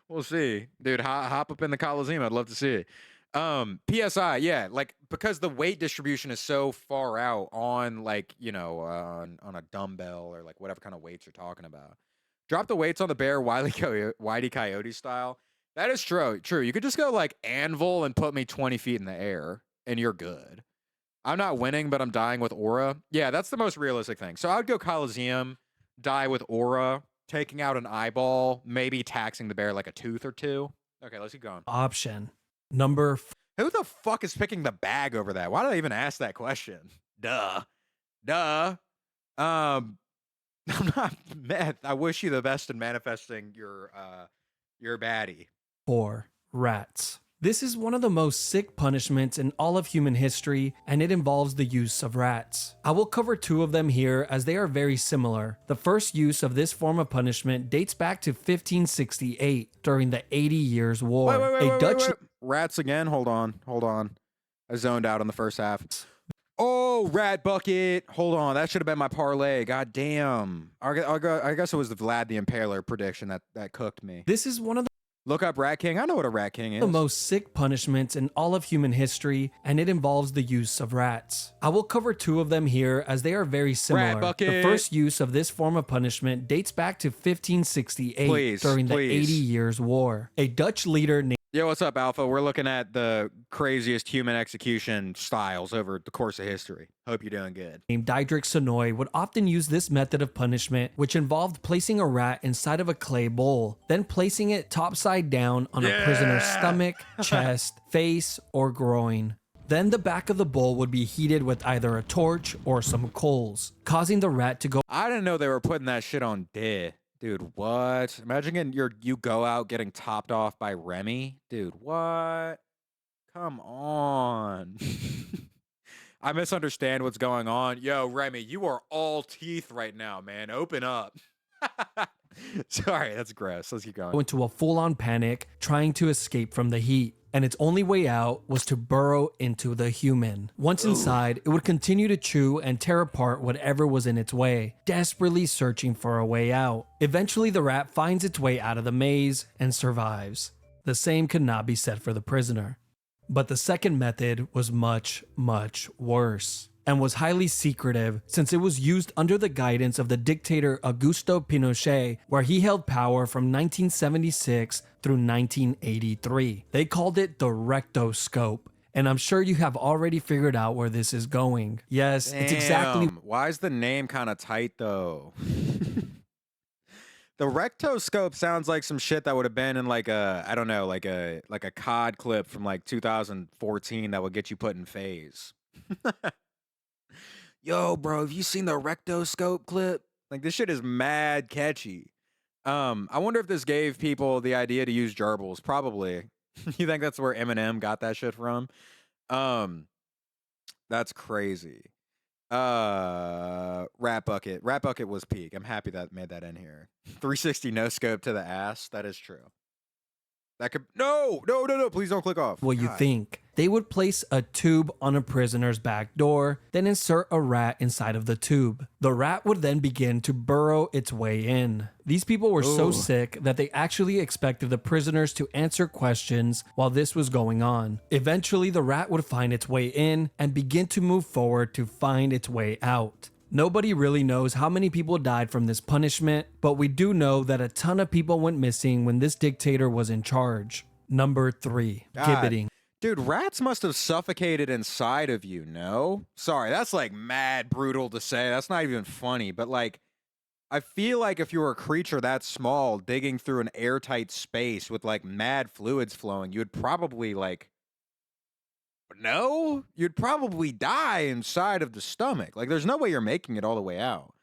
We'll see. Dude, hop up in the Coliseum. I'd love to see it. PSI, yeah, like because the weight distribution is so far out on like, on a dumbbell or like whatever kind of weights you're talking about. Drop the weights on the bear Whitey Coyote style. That is true. True. You could just go like anvil and put me 20 feet in the air and you're good. I'm not winning, but I'm dying with aura. Yeah, that's the most realistic thing. So I'd go Coliseum, die with aura, taking out an eyeball, maybe taxing the bear like a tooth or two. Okay, let's keep going. option. Who the fuck is picking the bag over that? Why did I even ask that question? Duh. I'm not mad. I wish you the best in manifesting your baddie. 4. Rats. This is one of the most sick punishments in all of human history, and it involves the use of rats. I will cover 2 of them here as they are very similar. The first use of this form of punishment dates back to 1568 during the 80 Years' War. Wait. Rats again? Hold on. I zoned out on the first half. Oh, rat bucket. Hold on. That should have been my parlay. God damn. I guess it was the Vlad the Impaler prediction that cooked me. This is one of Look up Rat King. I know what a Rat King is. the most sick punishments in all of human history, and it involves the use of rats. I will cover 2 of them here as they are very similar. Rat bucket. The first use of this form of punishment dates back to 1568 during the 80 Years' War. A Dutch leader named Yo, what's up, Alpha? We're looking at the craziest human execution styles over the course of history. Hope you're doing good. Diedrich Sonoy would often use this method of punishment, which involved placing a rat inside of a clay bowl, then placing it topside down on a prisoner's stomach, chest, face, or groin. Then the back of the bowl would be heated with either a torch or some coals, causing the rat to go I didn't know they were putting that shit on dead. Dude, what? Imagine you go out getting topped off by Remy. Dude, what? Come on. I misunderstand what's going on. Yo, Remy, you are all teeth right now, man. Open up. Sorry, that's gross. Let's keep going. into a full-on panic, trying to escape from the heat. And its only way out was to burrow into the human. Once inside, it would continue to chew and tear apart whatever was in its way, desperately searching for a way out. Eventually, the rat finds its way out of the maze and survives. The same could not be said for the prisoner. But the second method was much, much worse, and was highly secretive since it was used under the guidance of the dictator Augusto Pinochet, where he held power from 1976 through 1983. They called it the rectoscope, and I'm sure you have already figured out where this is going. Yes, it's exactly. Why is the name kind of tight though? The rectoscope sounds like some shit that would have been in like a, I don't know, like a COD clip from like 2014 that would get you put in phase. Yo, bro, have you seen the rectoscope clip? Like this shit is mad catchy. I wonder if this gave people the idea to use gerbils. Probably. You think that's where Eminem got that shit from? That's crazy. Rat bucket. Rat bucket was peak. I'm happy that made that in here. 360 no scope to the ass. That is true. That could no. Please don't click off. what you God. think. They would place a tube on a prisoner's back door, then insert a rat inside of the tube. The rat would then begin to burrow its way in. These people were so sick that they actually expected the prisoners to answer questions while this was going on. Eventually, the rat would find its way in and begin to move forward to find its way out. Nobody really knows how many people died from this punishment, but we do know that a ton of people went missing when this dictator was in charge. Number 3, God. gibbeting. Dude, rats must have suffocated inside of you, no? Sorry, that's like mad brutal to say. That's not even funny, but like, I feel like if you were a creature that small digging through an airtight space with like mad fluids flowing, you would probably like, no? You'd probably die inside of the stomach. Like, there's no way you're making it all the way out.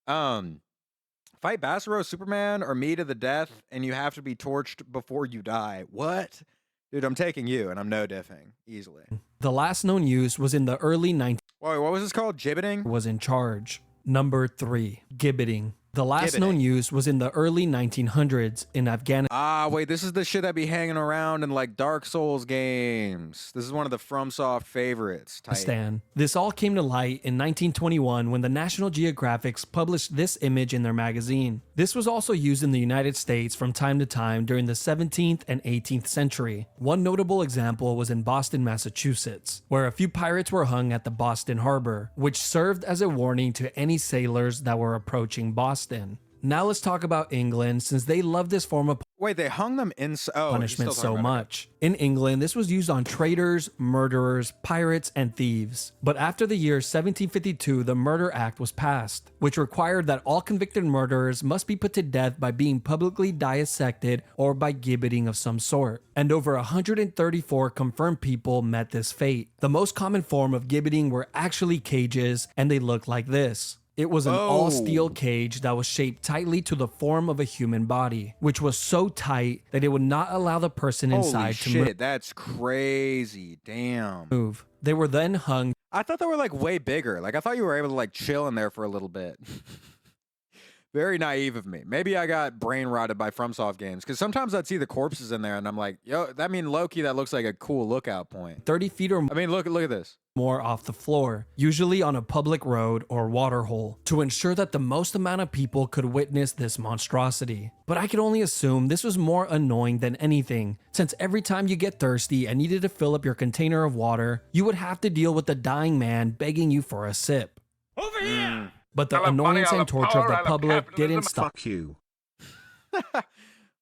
Fight Bassaro, Superman, or me to the death, and you have to be torched before you die. What? Dude, I'm taking you, and I'm no diffing easily. The last known use was in the early 19th. Wait, what was this called? Gibbeting? Was in charge. Number 3, gibbeting. The last known Gibbeting. use was in the early 1900s in Afghanistan. Ah, wait, this is the shit that be hanging around in like Dark Souls games. This is one of the FromSoft favorites. Tight. This all came to light in 1921 when the National Geographic published this image in their magazine. This was also used in the United States from time to time during the 17th and 18th century. One notable example was in Boston, Massachusetts, where a few pirates were hung at the Boston Harbor, which served as a warning to any sailors that were approaching Boston. Now let's talk about England, since they love this form of Wait, they hung them in punishment so much. In England, this was used on traitors, murderers, pirates, and thieves. But after the year 1752, the Murder Act was passed, which required that all convicted murderers must be put to death by being publicly dissected or by gibbeting of some sort. And over 134 confirmed people met this fate. The most common form of gibbeting were actually cages, and they looked like this. It was an all-steel cage that was shaped tightly to the form of a human body, which was so tight that it would not allow the person inside to move. That's crazy. Damn. Move. They were then hung. I thought they were like way bigger. Like I thought you were able to like chill in there for a little bit. Very naive of me. Maybe I got brain rotted by FromSoft games, because sometimes I'd see the corpses in there and I'm like, yo, that mean Loki, that looks like a cool lookout point. 30 feet or more. I mean, look at this. More off the floor, usually on a public road or water hole, to ensure that the most amount of people could witness this monstrosity. But I could only assume this was more annoying than anything, since every time you get thirsty and needed to fill up your container of water, you would have to deal with the dying man begging you for a sip. Over here! But the annoyance and torture of the public didn't stop. Fuck you.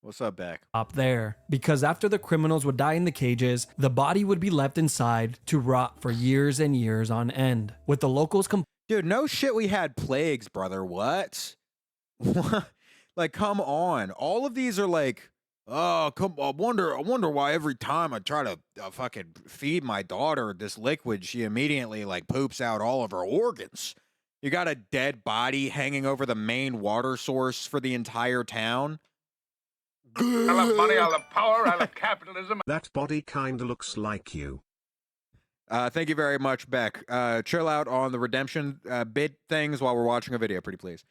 What's up, Beck? Up there, because after the criminals would die in the cages, the body would be left inside to rot for years and years on end, with the locals Dude, no shit, we had plagues, brother. What? Like, come on. All of these are like, oh, come. I wonder why every time I try to fucking feed my daughter this liquid, she immediately like poops out all of her organs. You got a dead body hanging over the main water source for the entire town. I love money, I love power, I love capitalism. That body kinda looks like you. Thank you very much, Beck. Chill out on the redemption bid things while we're watching a video, pretty please.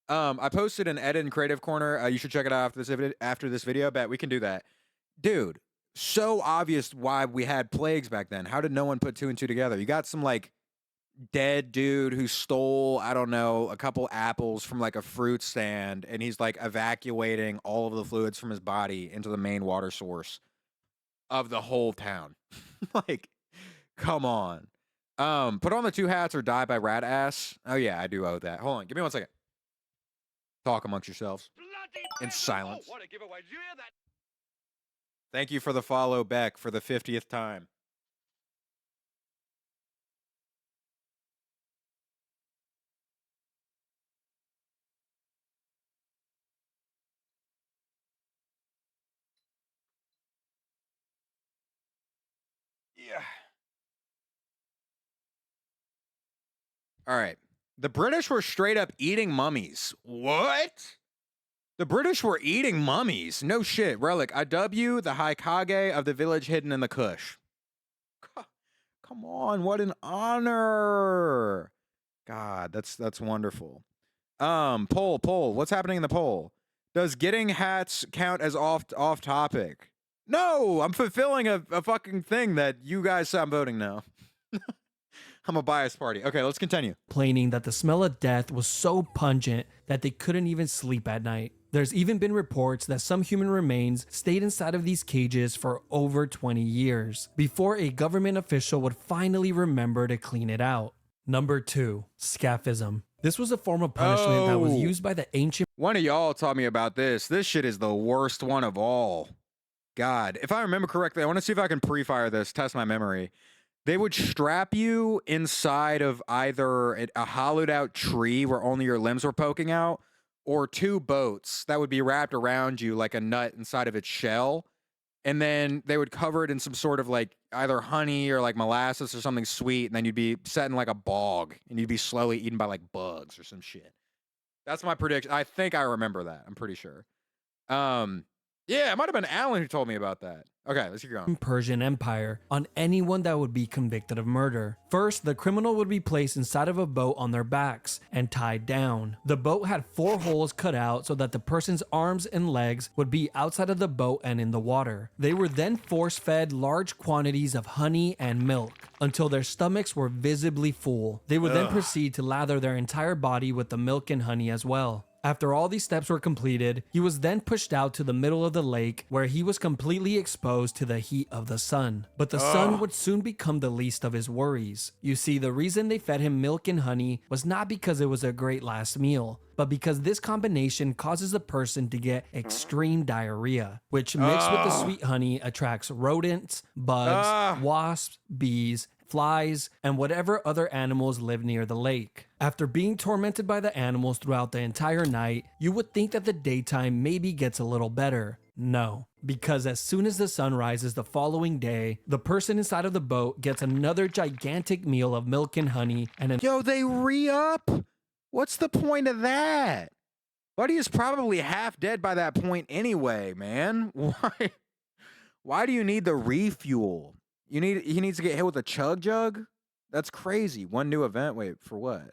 I posted an edit in Creative Corner. You should check it out after this video. Bet we can do that. Dude, so obvious why we had plagues back then. How did no one put two and two together? You got some, like, dead dude who stole, I don't know, a couple apples from like a fruit stand, and he's like evacuating all of the fluids from his body into the main water source of the whole town. Like, come on. Put on the two hats or die by rat ass. Oh yeah, I do owe that. Hold on, give me 1 second. Talk amongst yourselves in silence. What a giveaway. Did you hear that? Thank you for the follow, Beck, for the 50th time. Yeah. All right. The British were straight up eating mummies. What? The British were eating mummies. No shit. Relic. I W the Haikage of the village hidden in the Kush. Come on. What an honor. God, that's wonderful. Poll. What's happening in the poll? Does getting hats count as off topic? No, I'm fulfilling a fucking thing that you guys said. I'm voting no. I'm a biased party. Okay, let's continue. Complaining that the smell of death was so pungent that they couldn't even sleep at night. There's even been reports that some human remains stayed inside of these cages for over 20 years before a government official would finally remember to clean it out. Number 2, scaphism. This was a form of punishment that was used by the ancient. One of y'all taught me about this. This shit is the worst one of all. God, if I remember correctly, I want to see if I can pre-fire this, test my memory. They would strap you inside of either a hollowed out tree where only your limbs were poking out, or 2 boats that would be wrapped around you like a nut inside of its shell. And then they would cover it in some sort of like either honey or like molasses or something sweet. And then you'd be set in like a bog and you'd be slowly eaten by like bugs or some shit. That's my prediction. I think I remember that. I'm pretty sure. Yeah, it might have been Alan who told me about that. Okay, let's keep going. Persian Empire on anyone that would be convicted of murder. First, the criminal would be placed inside of a boat on their backs and tied down. The boat had 4 holes cut out so that the person's arms and legs would be outside of the boat and in the water. They were then force-fed large quantities of honey and milk until their stomachs were visibly full. They would then proceed to lather their entire body with the milk and honey as well. After all these steps were completed, he was then pushed out to the middle of the lake where he was completely exposed to the heat of the sun. But the sun would soon become the least of his worries. You see, the reason they fed him milk and honey was not because it was a great last meal, but because this combination causes the person to get extreme diarrhea, which mixed with the sweet honey attracts rodents, bugs, wasps, bees, flies, and whatever other animals live near the lake. After being tormented by the animals throughout the entire night, you would think that the daytime maybe gets a little better. No, because as soon as the sun rises the following day, the person inside of the boat gets another gigantic meal of milk and honey and Yo, they re-up? What's the point of that? Buddy is probably half dead by that point anyway, man. Why do you need the refuel? He needs to get hit with a chug jug? That's crazy. One new event. Wait, for what?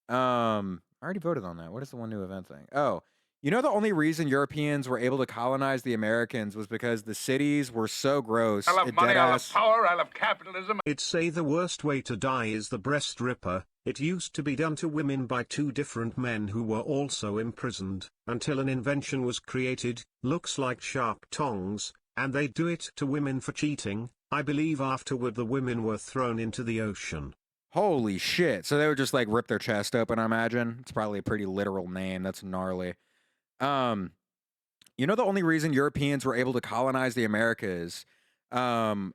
I already voted on that. What is the one new event thing? Oh, you know the only reason Europeans were able to colonize the Americans was because the cities were so gross. I love money, I love power, I love capitalism. It's say the worst way to die is the breast ripper. It used to be done to women by 2 different men who were also imprisoned, until an invention was created, looks like sharp tongs, and they do it to women for cheating. I believe afterward the women were thrown into the ocean. Holy shit. So they would just like rip their chest open, I imagine. It's probably a pretty literal name. That's gnarly. You know the only reason Europeans were able to colonize the Americas, hold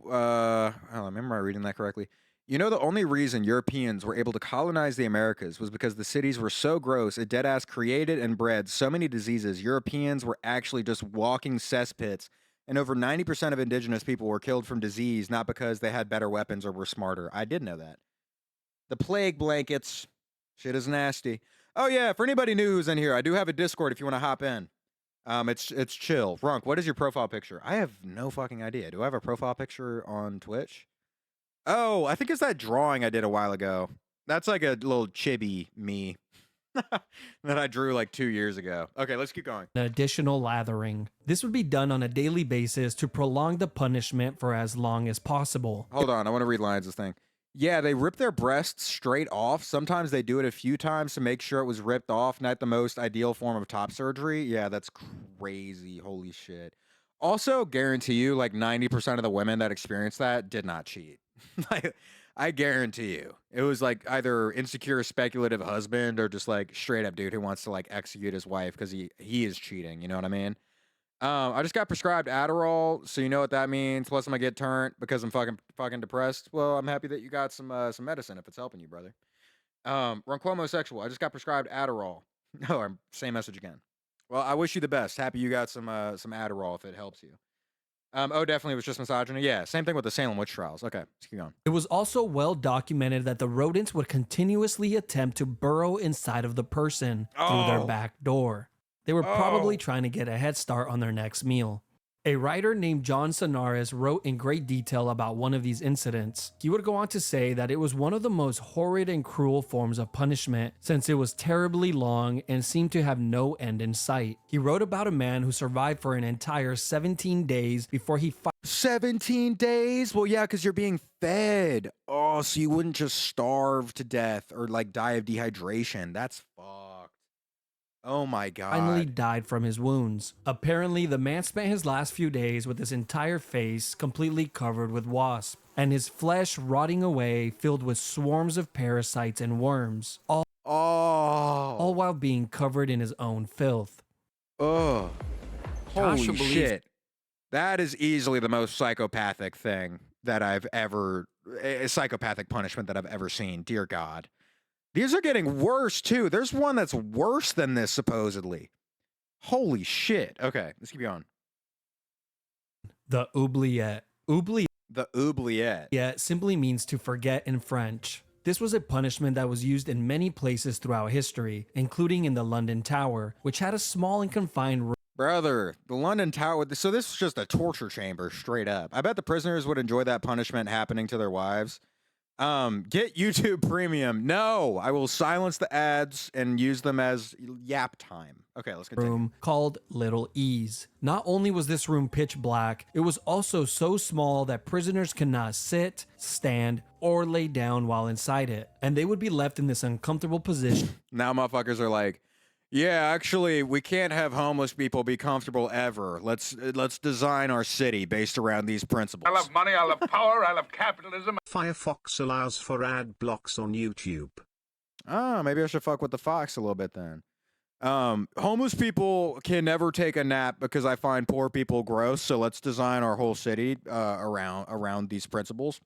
on, am I reading that correctly? You know the only reason Europeans were able to colonize the Americas was because the cities were so gross, it deadass created and bred so many diseases. Europeans were actually just walking cesspits, and over 90% of indigenous people were killed from disease, not because they had better weapons or were smarter. I did know that. The plague blankets. Shit is nasty. Oh yeah, for anybody new who's in here, I do have a Discord if you want to hop in. It's chill. Runk, what is your profile picture? I have no fucking idea. Do I have a profile picture on Twitch? Oh, I think it's that drawing I did a while ago. That's like a little chibi me that I drew like 2 years ago. Okay, let's keep going. additional lathering. This would be done on a daily basis to prolong the punishment for as long as possible. Hold on, I want to read lines of this thing. Yeah, they rip their breasts straight off. Sometimes they do it a few times to make sure it was ripped off. Not the most ideal form of top surgery. Yeah, that's crazy. Holy shit. Also, guarantee you, like 90% of the women that experienced that did not cheat. Like, I guarantee you. It was like either insecure speculative husband or just like straight up dude who wants to like execute his wife because he is cheating. You know what I mean? I just got prescribed Adderall, so you know what that means. Plus, I'm gonna get turned because I'm fucking depressed. Well, I'm happy that you got some medicine if it's helping you, brother. Ronquomo sexual. I just got prescribed Adderall. No, same message again. Well, I wish you the best. Happy you got some Adderall if it helps you. Oh, definitely it was just misogyny. Yeah, same thing with the Salem witch trials. Okay, let's keep going. It was also well documented that the rodents would continuously attempt to burrow inside of the person through their back door. They were probably trying to get a head start on their next meal. A writer named John Sonaris wrote in great detail about one of these incidents. He would go on to say that it was one of the most horrid and cruel forms of punishment since it was terribly long and seemed to have no end in sight. He wrote about a man who survived for an entire 17 days before he 17 days? Well, yeah, because you're being fed. Oh, so you wouldn't just starve to death or like die of dehydration. That's fucked. Oh my God. finally died from his wounds. Apparently, the man spent his last few days with his entire face completely covered with wasps, and his flesh rotting away filled with swarms of parasites and worms, all while being covered in his own filth. Oh. Holy Joshua believes- shit. That is easily the most psychopathic thing that I've ever, a psychopathic punishment that I've ever seen. Dear God. These are getting worse too. There's one that's worse than this, supposedly. Holy shit. Okay, let's keep going. The oubliette. The oubliette. Simply means to forget in French. This was a punishment that was used in many places throughout history, including in the London Tower, which had a small and confined room. Brother, the London Tower. So this is just a torture chamber, straight up. I bet the prisoners would enjoy that punishment happening to their wives. Get YouTube Premium. No, I will silence the ads and use them as yap time. Okay, let's continue. Room called Little Ease. Not only was this room pitch black, it was also so small that prisoners could not sit, stand, or lay down while inside it, and they would be left in this uncomfortable position. Now motherfuckers are like, yeah, actually, we can't have homeless people be comfortable ever. Let's design our city based around these principles. I love money, I love power, I love capitalism. Firefox allows for ad blocks on YouTube. Ah, maybe I should fuck with the fox a little bit then. Homeless people can never take a nap because I find poor people gross, so let's design our whole city around these principles.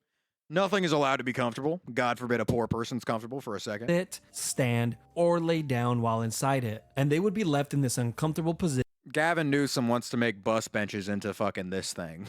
Nothing is allowed to be comfortable. God forbid a poor person's comfortable for a second. Sit, stand, or lay down while inside it, and they would be left in this uncomfortable Gavin Newsom wants to make bus benches into fucking this thing.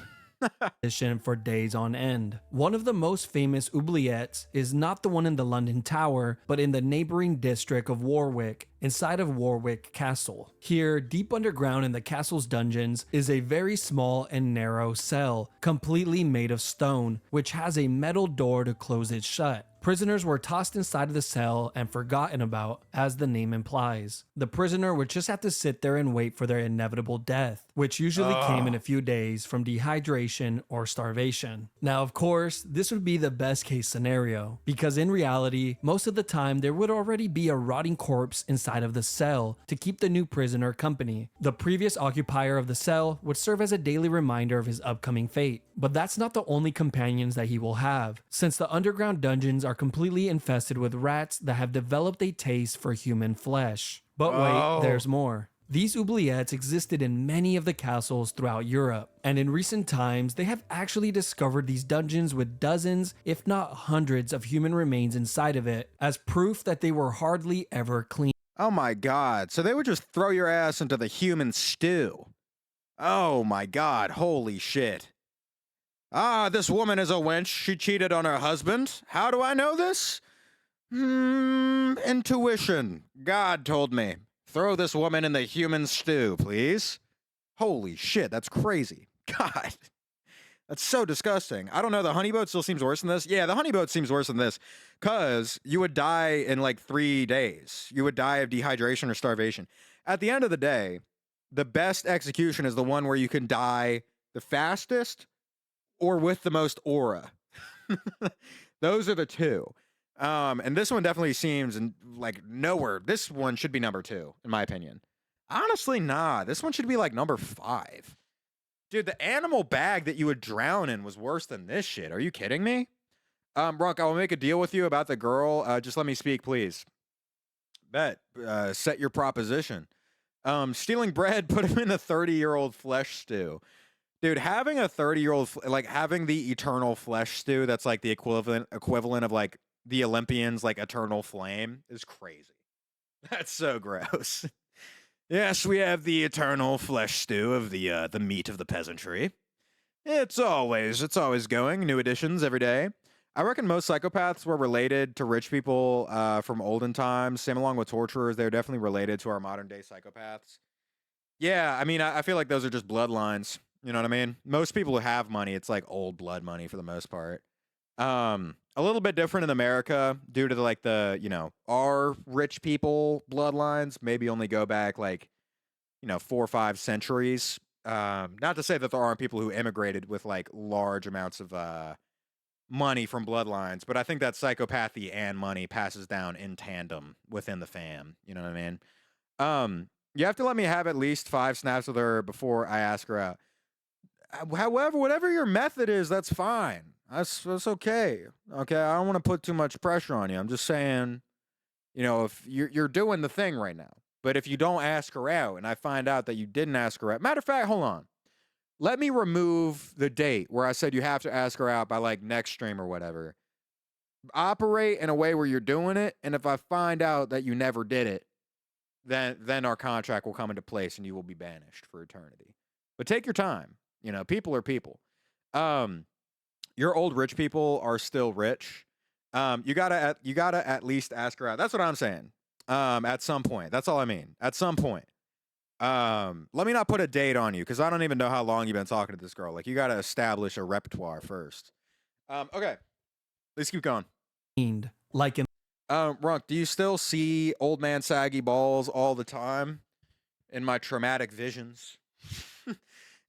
position for days on end. One of the most famous oubliettes is not the one in the London Tower, but in the neighboring district of Warwick, inside of Warwick Castle. Here, deep underground in the castle's dungeons, is a very small and narrow cell, completely made of stone, which has a metal door to close it shut. Prisoners were tossed inside of the cell and forgotten about, as the name implies. The prisoner would just have to sit there and wait for their inevitable death, which usually came in a few days from dehydration or starvation. Now, of course, this would be the best case scenario, because in reality, most of the time there would already be a rotting corpse inside of the cell to keep the new prisoner company. The previous occupier of the cell would serve as a daily reminder of his upcoming fate. But that's not the only companions that he will have, since the underground dungeons are completely infested with rats that have developed a taste for human flesh. But wait, there's more. These oubliettes existed in many of the castles throughout Europe, and in recent times they have actually discovered these dungeons with dozens, if not hundreds, of human remains inside of it, as proof that they were hardly ever cleaned. Oh my God. So they would just throw your ass into the human stew. Oh my God. Holy shit. Ah, this woman is a wench. She cheated on her husband. How do I know this? Intuition. God told me. Throw this woman in the human stew, please. Holy shit, that's crazy. God. That's so disgusting. I don't know, the honey boat still seems worse than this. Yeah, the honey boat seems worse than this because you would die in like 3 days. You would die of dehydration or starvation. At the end of the day, the best execution is the one where you can die the fastest or with the most aura. Those are the two. And this one definitely seems like nowhere. This one should be number 2, in my opinion. Honestly, nah. This one should be like number 5. Dude, the animal bag that you would drown in was worse than this shit. Are you kidding me? Brunk, I will make a deal with you about the girl. Just let me speak, please. Bet. Set your proposition. Stealing bread, put him in a 30-year-old flesh stew. Dude, having a 30-year-old, like having the eternal flesh stew that's like the equivalent of like the Olympians, like eternal flame is crazy. That's so gross. Yes, we have the eternal flesh stew of the meat of the peasantry. It's always going. New editions every day. I reckon most psychopaths were related to rich people from olden times. Same along with torturers. They're definitely related to our modern day psychopaths. Yeah, I mean, I feel like those are just bloodlines. You know what I mean? Most people who have money, it's like old blood money for the most part. A little bit different in America due to our rich people bloodlines maybe only go back like 4 or 5 centuries. Not to say that there aren't people who immigrated with like large amounts of money from bloodlines, but I think that psychopathy and money passes down in tandem within the fam. You know what I mean? You have to let me have at least 5 snaps with her before I ask her out. However, whatever your method is, that's fine. That's okay. Okay, I don't want to put too much pressure on you. I'm just saying, if you're doing the thing right now, but if you don't ask her out, and I find out that you didn't ask her out, matter of fact, hold on. Let me remove the date where I said you have to ask her out by like next stream or whatever. Operate in a way where you're doing it, and if I find out that you never did it, then our contract will come into place and you will be banished for eternity. But take your time. People are people. Your old rich people are still rich. You gotta at least ask her out. That's what I'm saying. At some point. That's all I mean. At some point. Let me not put a date on you because I don't even know how long you've been talking to this girl. Like, you gotta establish a repertoire first. Okay. Let's keep going. Like in Runk, do you still see old man saggy balls all the time? In my traumatic visions.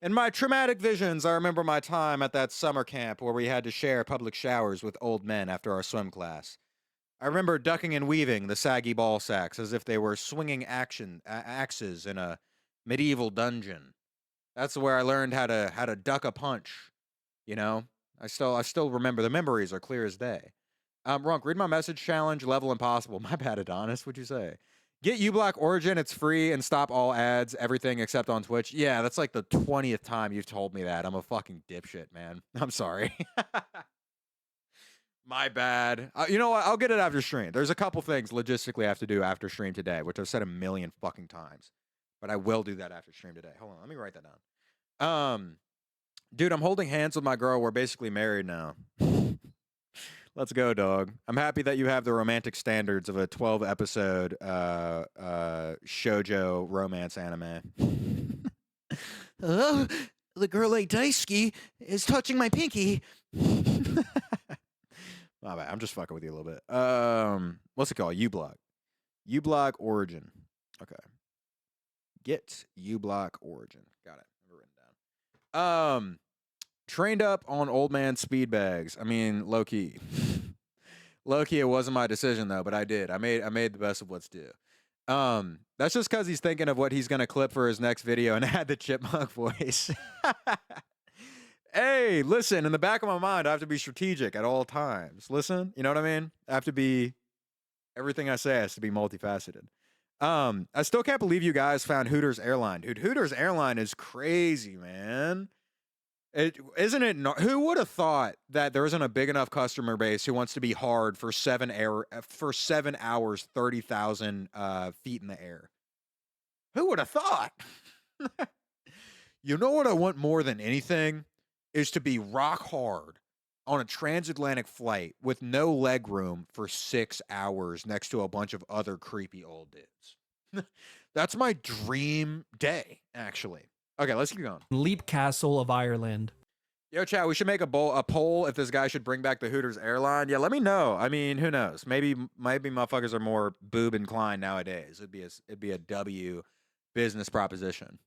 In my traumatic visions, I remember my time at that summer camp where we had to share public showers with old men after our swim class. I remember ducking and weaving the saggy ball sacks as if they were swinging axes in a medieval dungeon. That's where I learned how to duck a punch. I still remember. The memories are clear as day. Runk, read my message challenge, level impossible. My bad, Adonis. What'd you say? Get uBlock Origin, it's free, and stop all ads, everything except on Twitch. Yeah, that's like the 20th time you've told me that. I'm a fucking dipshit, man. I'm sorry. My bad. You know what? I'll get it after stream. There's a couple things logistically I have to do after stream today, which I've said a million fucking times. But I will do that after stream today. Hold on, let me write that down. Dude, I'm holding hands with my girl. We're basically married now. Let's go, dog. I'm happy that you have the romantic standards of a 12-episode shoujo romance anime. Oh, the girl at Daisuke is touching my pinky. My bad. I'm just fucking with you a little bit. What's it called? uBlock. uBlock Origin. Okay. Get uBlock Origin. Got it. I've written down. Trained up on old man speed bags. I mean, low key. Low key, it wasn't my decision though, but I did. I made the best of what's due. That's just because he's thinking of what he's gonna clip for his next video and add the chipmunk voice. Hey, listen, in the back of my mind, I have to be strategic at all times. Listen, you know what I mean? Everything I say has to be multifaceted. I still can't believe you guys found Hooters Airline. Dude, Hooters Airline is crazy, man. Who would have thought that there isn't a big enough customer base who wants to be hard for 7 hours, 30,000 feet in the air? Who would have thought? You know what I want more than anything is to be rock hard on a transatlantic flight with no leg room for 6 hours next to a bunch of other creepy old dudes. That's my dream day, actually. Okay, let's keep going. Leap Castle of Ireland. Yo, chat, we should make a poll if this guy should bring back the Hooters Airline. Yeah, let me know. I mean, who knows? Maybe motherfuckers are more boob inclined nowadays. It'd be a W business proposition.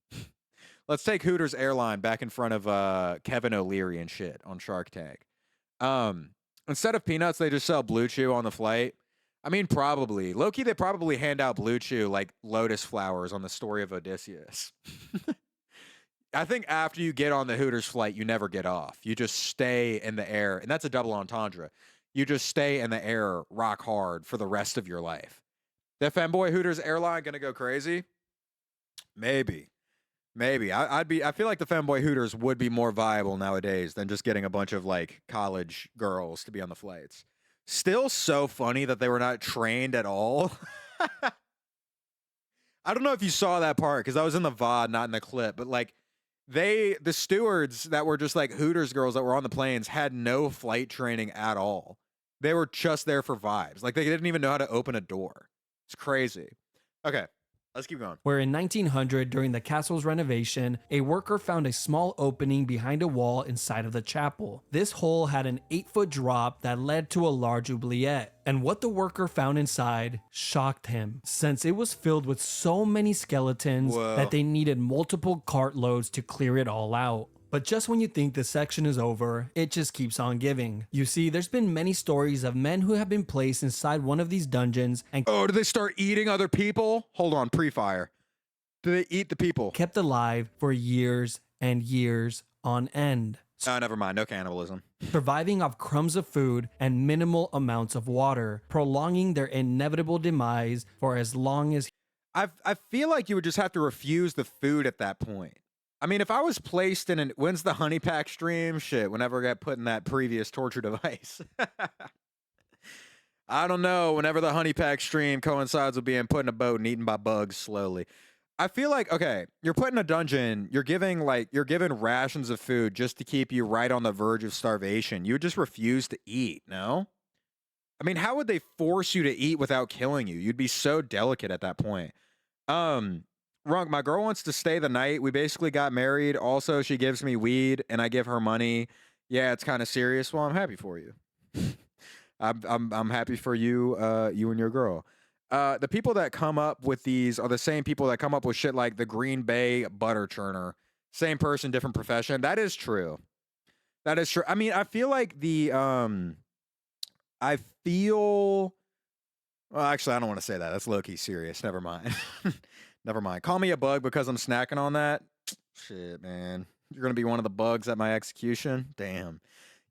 Let's take Hooters Airline back in front of Kevin O'Leary and shit on Shark Tank. Instead of peanuts, they just sell Blue Chew on the flight. I mean, probably. Low-key, they probably hand out Blue Chew like lotus flowers on the story of Odysseus. I think after you get on the Hooters flight, you never get off. You just stay in the air, and that's a double entendre. You just stay in the air rock hard for the rest of your life. That femboy Hooters Airline gonna go crazy? Maybe. I feel like the femboy Hooters would be more viable nowadays than just getting a bunch of like college girls to be on the flights. Still so funny that they were not trained at all. I don't know if you saw that part because I was in the VOD, not in the clip, but like the stewards that were just like Hooters girls that were on the planes had no flight training at all. They were just there for vibes. Like they didn't even know how to open a door. It's crazy. Okay. Let's keep going. where in 1900, during the castle's renovation, a worker found a small opening behind a wall inside of the chapel. This hole had an 8-foot drop that led to a large oubliette, and what the worker found inside shocked him, since it was filled with so many skeletons that they needed multiple cartloads to clear it all out. But just when you think this section is over, it just keeps on giving. You see, there's been many stories of men who have been placed inside one of these dungeons and Oh, do they start eating other people? Hold on, pre-fire. Do they eat the people? kept alive for years and years on end, Oh, never mind. No cannibalism. surviving off crumbs of food and minimal amounts of water, prolonging their inevitable demise for as long as I feel like you would just have to refuse the food at that point. I mean, if I was placed in when's the honey pack stream? Shit, whenever I got put in that previous torture device. I don't know. Whenever the honey pack stream coincides with being put in a boat and eaten by bugs slowly. I feel like, okay, you're put in a dungeon, you're given rations of food just to keep you right on the verge of starvation. You would just refuse to eat, no? I mean, how would they force you to eat without killing you? You'd be so delicate at that point. Runk, my girl wants to stay the night. We basically got married. Also, she gives me weed and I give her money. Yeah, it's kind of serious. Well, I'm happy for you. I'm happy for you, you and your girl. The people that come up with these are the same people that come up with shit like the Green Bay butter churner. Same person, different profession. That is true. That is true. I mean, I feel like well, actually, I don't want to say that. That's low-key serious. Never mind. Never mind. Call me a bug because I'm snacking on that. Shit, man. You're gonna be one of the bugs at my execution. Damn.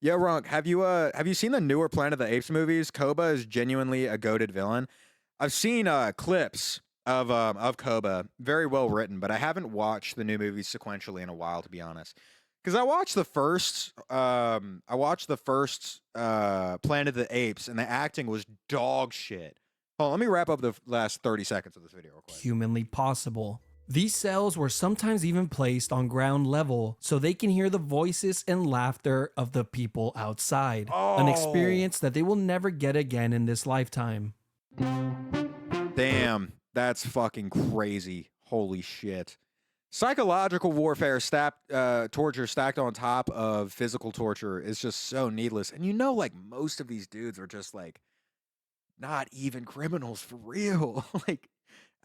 Yo, Runk, have you seen the newer Planet of the Apes movies? Koba is genuinely a goated villain. I've seen clips of Koba, very well written, but I haven't watched the new movies sequentially in a while, to be honest. Because I watched the first Planet of the Apes, and the acting was dog shit. Hold on, let me wrap up the last 30 seconds of this video real quick. humanly possible. These cells were sometimes even placed on ground level so they can hear the voices and laughter of the people outside. An experience that they will never get again in this lifetime. Damn, that's fucking crazy. Holy shit. Psychological warfare torture stacked on top of physical torture is just so needless. And you know, like, most of these dudes are just like not even criminals for real. Like,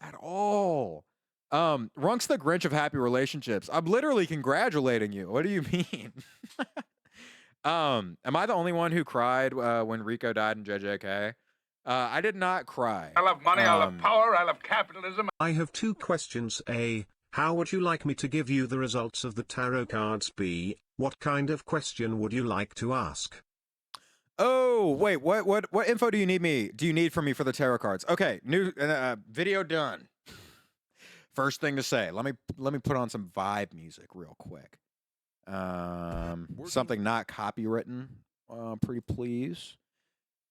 at all. Runk's the Grinch of happy relationships. I'm literally congratulating you. What do you mean? Am I the only one who cried when Rico died in JJK? I did not cry. I love money, I love power, I love capitalism. I have two questions. A. How would you like me to give you the results of the tarot cards? B. What kind of question would you like to ask? Oh, wait, what info do you need from me for the tarot cards? Okay, new video done. First thing to say, let me put on some vibe music real quick. Something not copywritten, pretty please.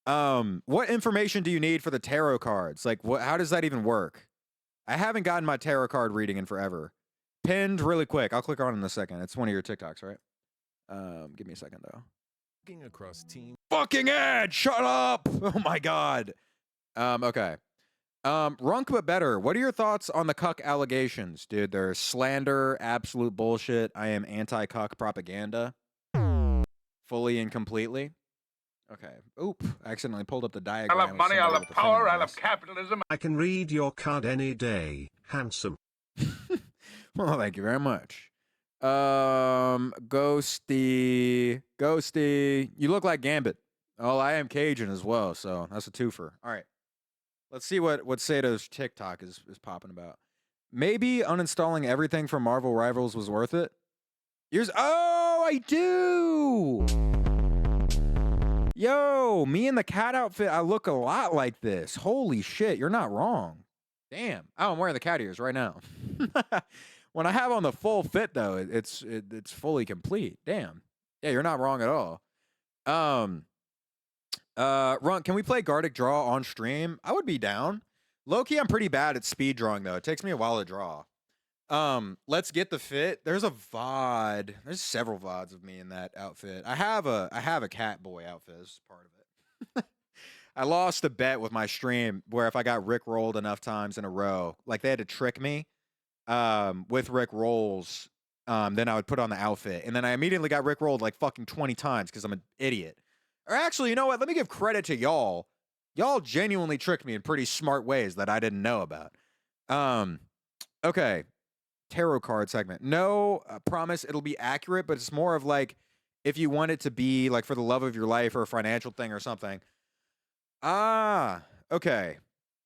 What information do you need for the tarot cards? Like, how does that even work? I haven't gotten my tarot card reading in forever. Pinned really quick. I'll click on it in a second. It's one of your TikToks, right? Give me a second though. Across team. Fucking Ed, shut up! Oh my god. Okay. Runk but better. What are your thoughts on the cuck allegations, dude? They're slander, absolute bullshit. I am anti-cuck propaganda, fully and completely. Okay. Oop! I accidentally pulled up the diagram. I love money, I love power, I love capitalism. I can read your card any day, handsome. Well, thank you very much. Ghosty. You look like Gambit. Oh, I am Cajun as well, so that's a twofer. All right. Let's see what Sato's TikTok is popping about. Maybe uninstalling everything from Marvel Rivals was worth it. Oh, I do. Yo, me in the cat outfit, I look a lot like this. Holy shit, you're not wrong. Damn. Oh, I'm wearing the cat ears right now. When I have on the full fit, though, it's fully complete. Damn. Yeah, you're not wrong at all. Run, can we play Gartic Draw on stream? I would be down. Low-key, I'm pretty bad at speed drawing, though. It takes me a while to draw. Let's get the fit. There's a VOD. There's several VODs of me in that outfit. I have a cat boy outfit. This is part of it. I lost a bet with my stream where if I got Rick rolled enough times in a row, like they had to trick me with Rick rolls, then I would put on the outfit. And then I immediately got Rick rolled like fucking 20 times because I'm an idiot. Or actually, you know what? Let me give credit to y'all. Y'all genuinely tricked me in pretty smart ways that I didn't know about. Okay. Tarot card segment. No promise it'll be accurate, but it's more of like if you want it to be like for the love of your life or a financial thing or something. Okay.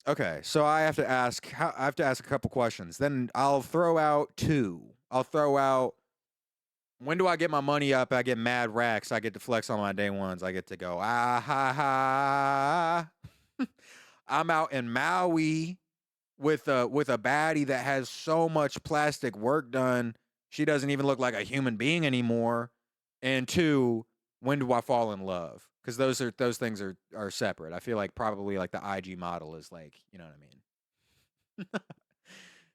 Okay. So I have to ask a couple questions. Then I'll throw out two. I'll throw out when do I get my money up? I get mad racks. I get to flex on my day ones. I get to go, ha ha. I'm out in Maui with a baddie that has so much plastic work done, she doesn't even look like a human being anymore. And two, when do I fall in love? Because those things are separate. I feel like probably like the IG model is like, you know what I mean?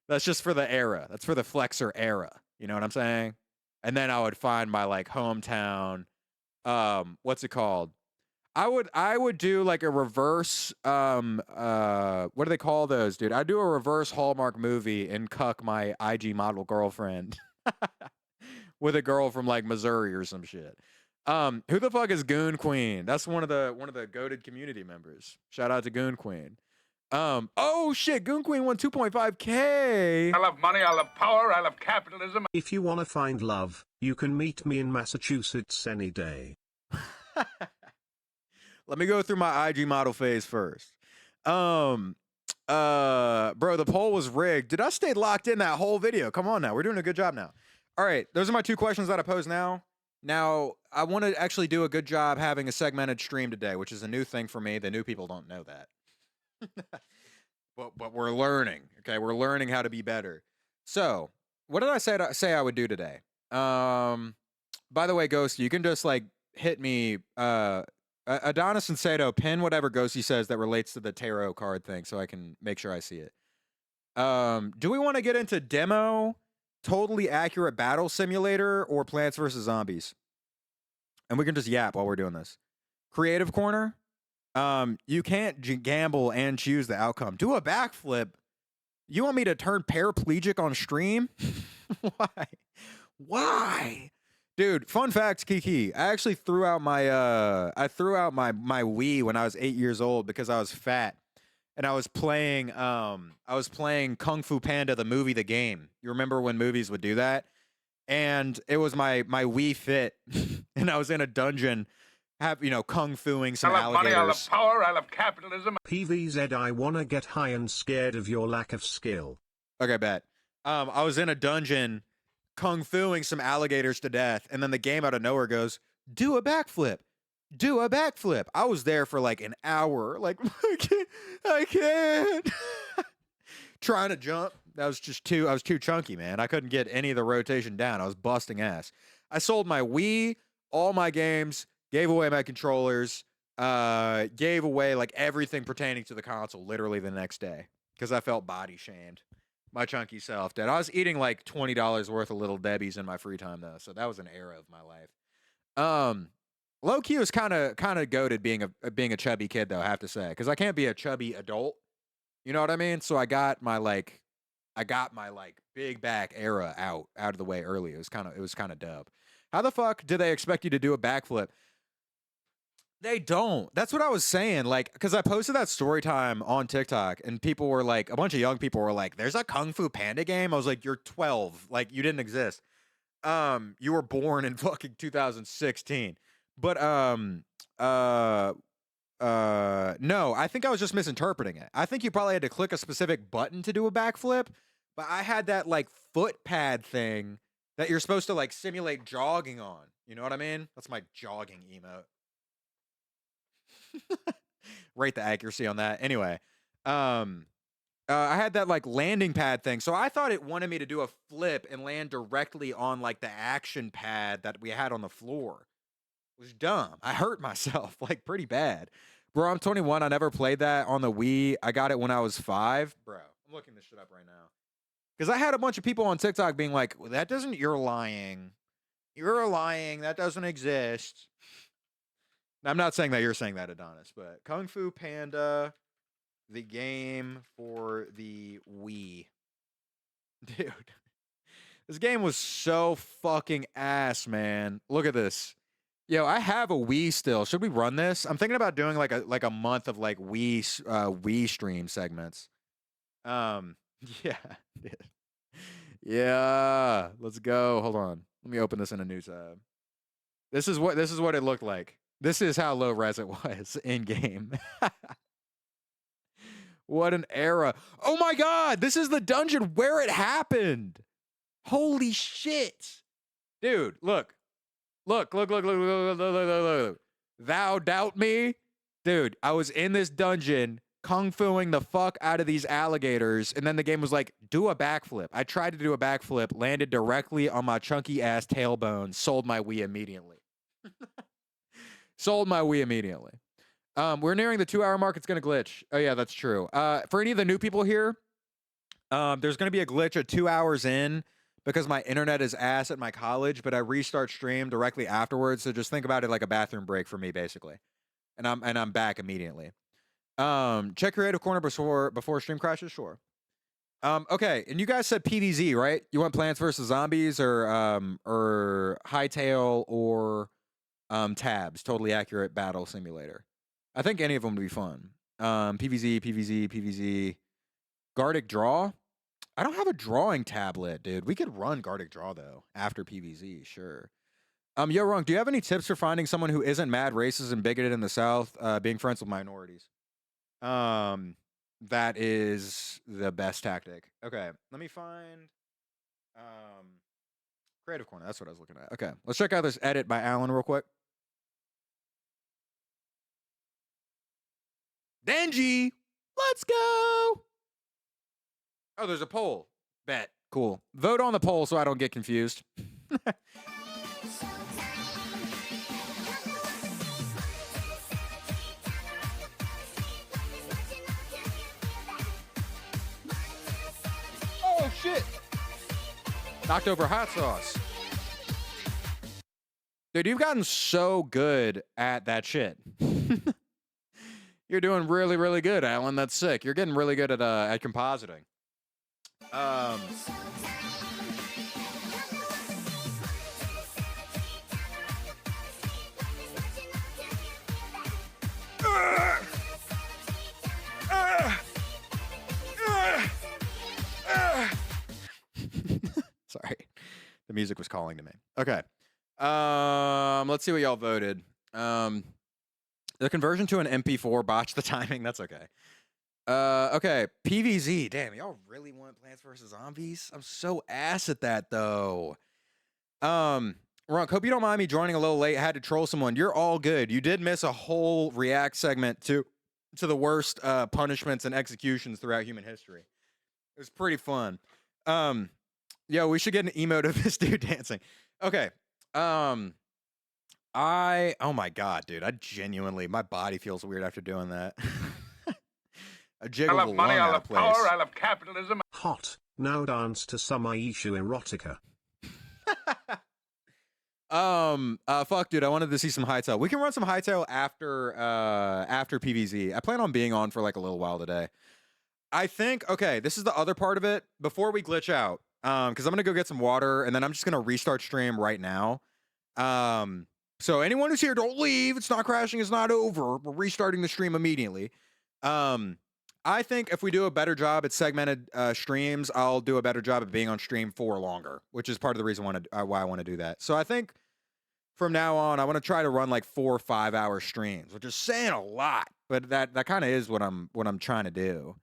That's just for the era. That's for the flexor era. You know what I'm saying? And then I would find my like hometown. What's it called? I would do like a reverse what do they call those, dude? I'd do a reverse Hallmark movie and cuck my IG model girlfriend with a girl from like Missouri or some shit. Who the fuck is Goon Queen? That's one of the goated community members. Shout out to Goon Queen. Oh shit, Goon Queen won 2.5K. I love money, I love power, I love capitalism. If you wanna find love, you can meet me in Massachusetts any day. Let me go through my IG model phase first. Bro, the poll was rigged. Did I stay locked in that whole video? Come on now. We're doing a good job now. All right. Those are my two questions that I pose now. Now, I want to actually do a good job having a segmented stream today, which is a new thing for me. The new people don't know that. but we're learning. Okay. We're learning how to be better. So, what did I say I would do today? By the way, Ghost, you can just like hit me, Adonis and Sato, pin whatever Ghosty says that relates to the tarot card thing so I can make sure I see it. Do we want to get into demo, totally accurate battle simulator, or Plants vs. Zombies? And we can just yap while we're doing this. Creative corner. You can't gamble and choose the outcome. Do a backflip. You want me to turn paraplegic on stream? Why? Why? Dude, fun fact, Kiki. I actually threw out my my Wii when I was 8 years old because I was fat, and I was playing Kung Fu Panda the movie, the game. You remember when movies would do that? And it was my Wii Fit, and I was in a dungeon, kung fuing some I love alligators. money, I love power, I love capitalism. PvZ, I wanna get high and scared of your lack of skill. Okay, bet. I was in a dungeon, kung fuing some alligators to death, and then the game out of nowhere goes, do a backflip. Do a backflip. I was there for like an hour, like I can't. Trying to jump. I was too chunky, man. I couldn't get any of the rotation down. I was busting ass. I sold my Wii, all my games, gave away my controllers, gave away like everything pertaining to the console literally the next day because I felt body shamed. My chunky self did. I was eating like $20 worth of Little Debbie's in my free time though, so that was an era of my life. Low key was kind of goated being a chubby kid though, I have to say, because I can't be a chubby adult. You know what I mean? So I got my big back era out of the way early. It was kind of dope. How the fuck do they expect you to do a backflip? They don't. That's what I was saying. Like, because I posted that story time on TikTok, and people were like, a bunch of young people were like, "There's a Kung Fu Panda game." I was like, "You're 12. Like, you didn't exist. You were born in fucking 2016." But no, I think I was just misinterpreting it. I think you probably had to click a specific button to do a backflip, but I had that like foot pad thing that you're supposed to like simulate jogging on. You know what I mean? That's my jogging emote. Rate the accuracy on that. Anyway, I had that like landing pad thing, so I thought it wanted me to do a flip and land directly on like the action pad that we had on the floor. It was dumb. I hurt myself like pretty bad. Bro, I'm 21. I never played that on the Wii. I got it when I was 5. Bro, I'm looking this shit up right now. Because I had a bunch of people on TikTok being like, well, that doesn't, you're lying. You're lying. That doesn't exist. I'm not saying that you're saying that, Adonis, but Kung Fu Panda, the game for the Wii. Dude, this game was so fucking ass, man. Look at this. Yo, I have a Wii still. Should we run this? I'm thinking about doing like a month of like Wii stream segments. Yeah. Yeah. Let's go. Hold on. Let me open this in a new tab. This is what it looked like. This is how low res it was in game. What an era. Oh my god, this is the dungeon where it happened. Holy shit. Dude, look. Look. Thou doubt me? Dude, I was in this dungeon kung fuing the fuck out of these alligators, and then the game was like, do a backflip. I tried to do a backflip, landed directly on my chunky ass tailbone, sold my Wii immediately. Sold my Wii immediately. We're nearing the 2-hour mark. It's going to glitch. Oh, yeah, that's true. For any of the new people here, there's going to be a glitch at 2 hours in because my internet is ass at my college, but I restart stream directly afterwards. So just think about it like a bathroom break for me, basically. And I'm back immediately. Check Creative Corner before stream crashes, sure. Okay, and you guys said PvZ, right? You want Plants vs. Zombies or Hytale or Tabs, totally accurate battle simulator. I think any of them would be fun. PvZ. Gardic Draw? I don't have a drawing tablet, dude. We could run Gardic Draw, though, after PvZ, sure. Yo, Runk, do you have any tips for finding someone who isn't mad, racist, and bigoted in the South, being friends with minorities? That is the best tactic. Okay, let me find Creative Corner. That's what I was looking at. Okay, let's check out this edit by Alan real quick. Denji, let's go. Oh, there's a poll. Bet. Cool. Vote on the poll so I don't get confused. Oh, shit. Knocked over hot sauce. Dude, you've gotten so good at that shit. You're doing really, really good, Alan. That's sick. You're getting really good at compositing. Sorry. The music was calling to me. Okay. Let's see what y'all voted. The conversion to an MP4 botched the timing. That's okay. Okay. PvZ. Damn, y'all really want Plants vs. Zombies? I'm so ass at that, though. Runk, hope you don't mind me joining a little late. I had to troll someone. You're all good. You did miss a whole react segment to the worst punishments and executions throughout human history. It was pretty fun. Yo, we should get an emote of this dude dancing. Okay. Oh my god, dude. I genuinely, my body feels weird after doing that. I jiggled I love money, I love power, I love capitalism. Hot. Now dance to some Aisha erotica. Fuck, dude. I wanted to see some Hytale. We can run some Hytale after PvZ. I plan on being on for like a little while today. I think, okay, this is the other part of it. Before we glitch out, because I'm gonna go get some water, and then I'm just gonna restart stream right now. So anyone who's here, don't leave. It's not crashing. It's not over. We're restarting the stream immediately. I think if we do a better job at segmented streams, I'll do a better job of being on stream for longer, which is part of the reason why I want to do that. So I think from now on, I want to try to run like 4 or 5 hour streams, which is saying a lot, but that kind of is what I'm trying to do.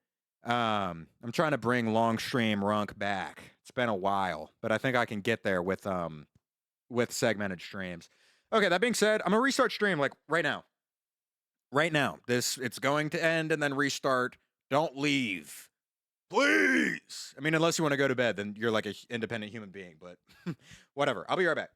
I'm trying to bring long stream Runk back. It's been a while, but I think I can get there with segmented streams. Okay, that being said, I'm gonna restart stream like right now. Right now. It's going to end and then restart. Don't leave. Please. I mean, unless you want to go to bed, then you're like an independent human being, but whatever. I'll be right back.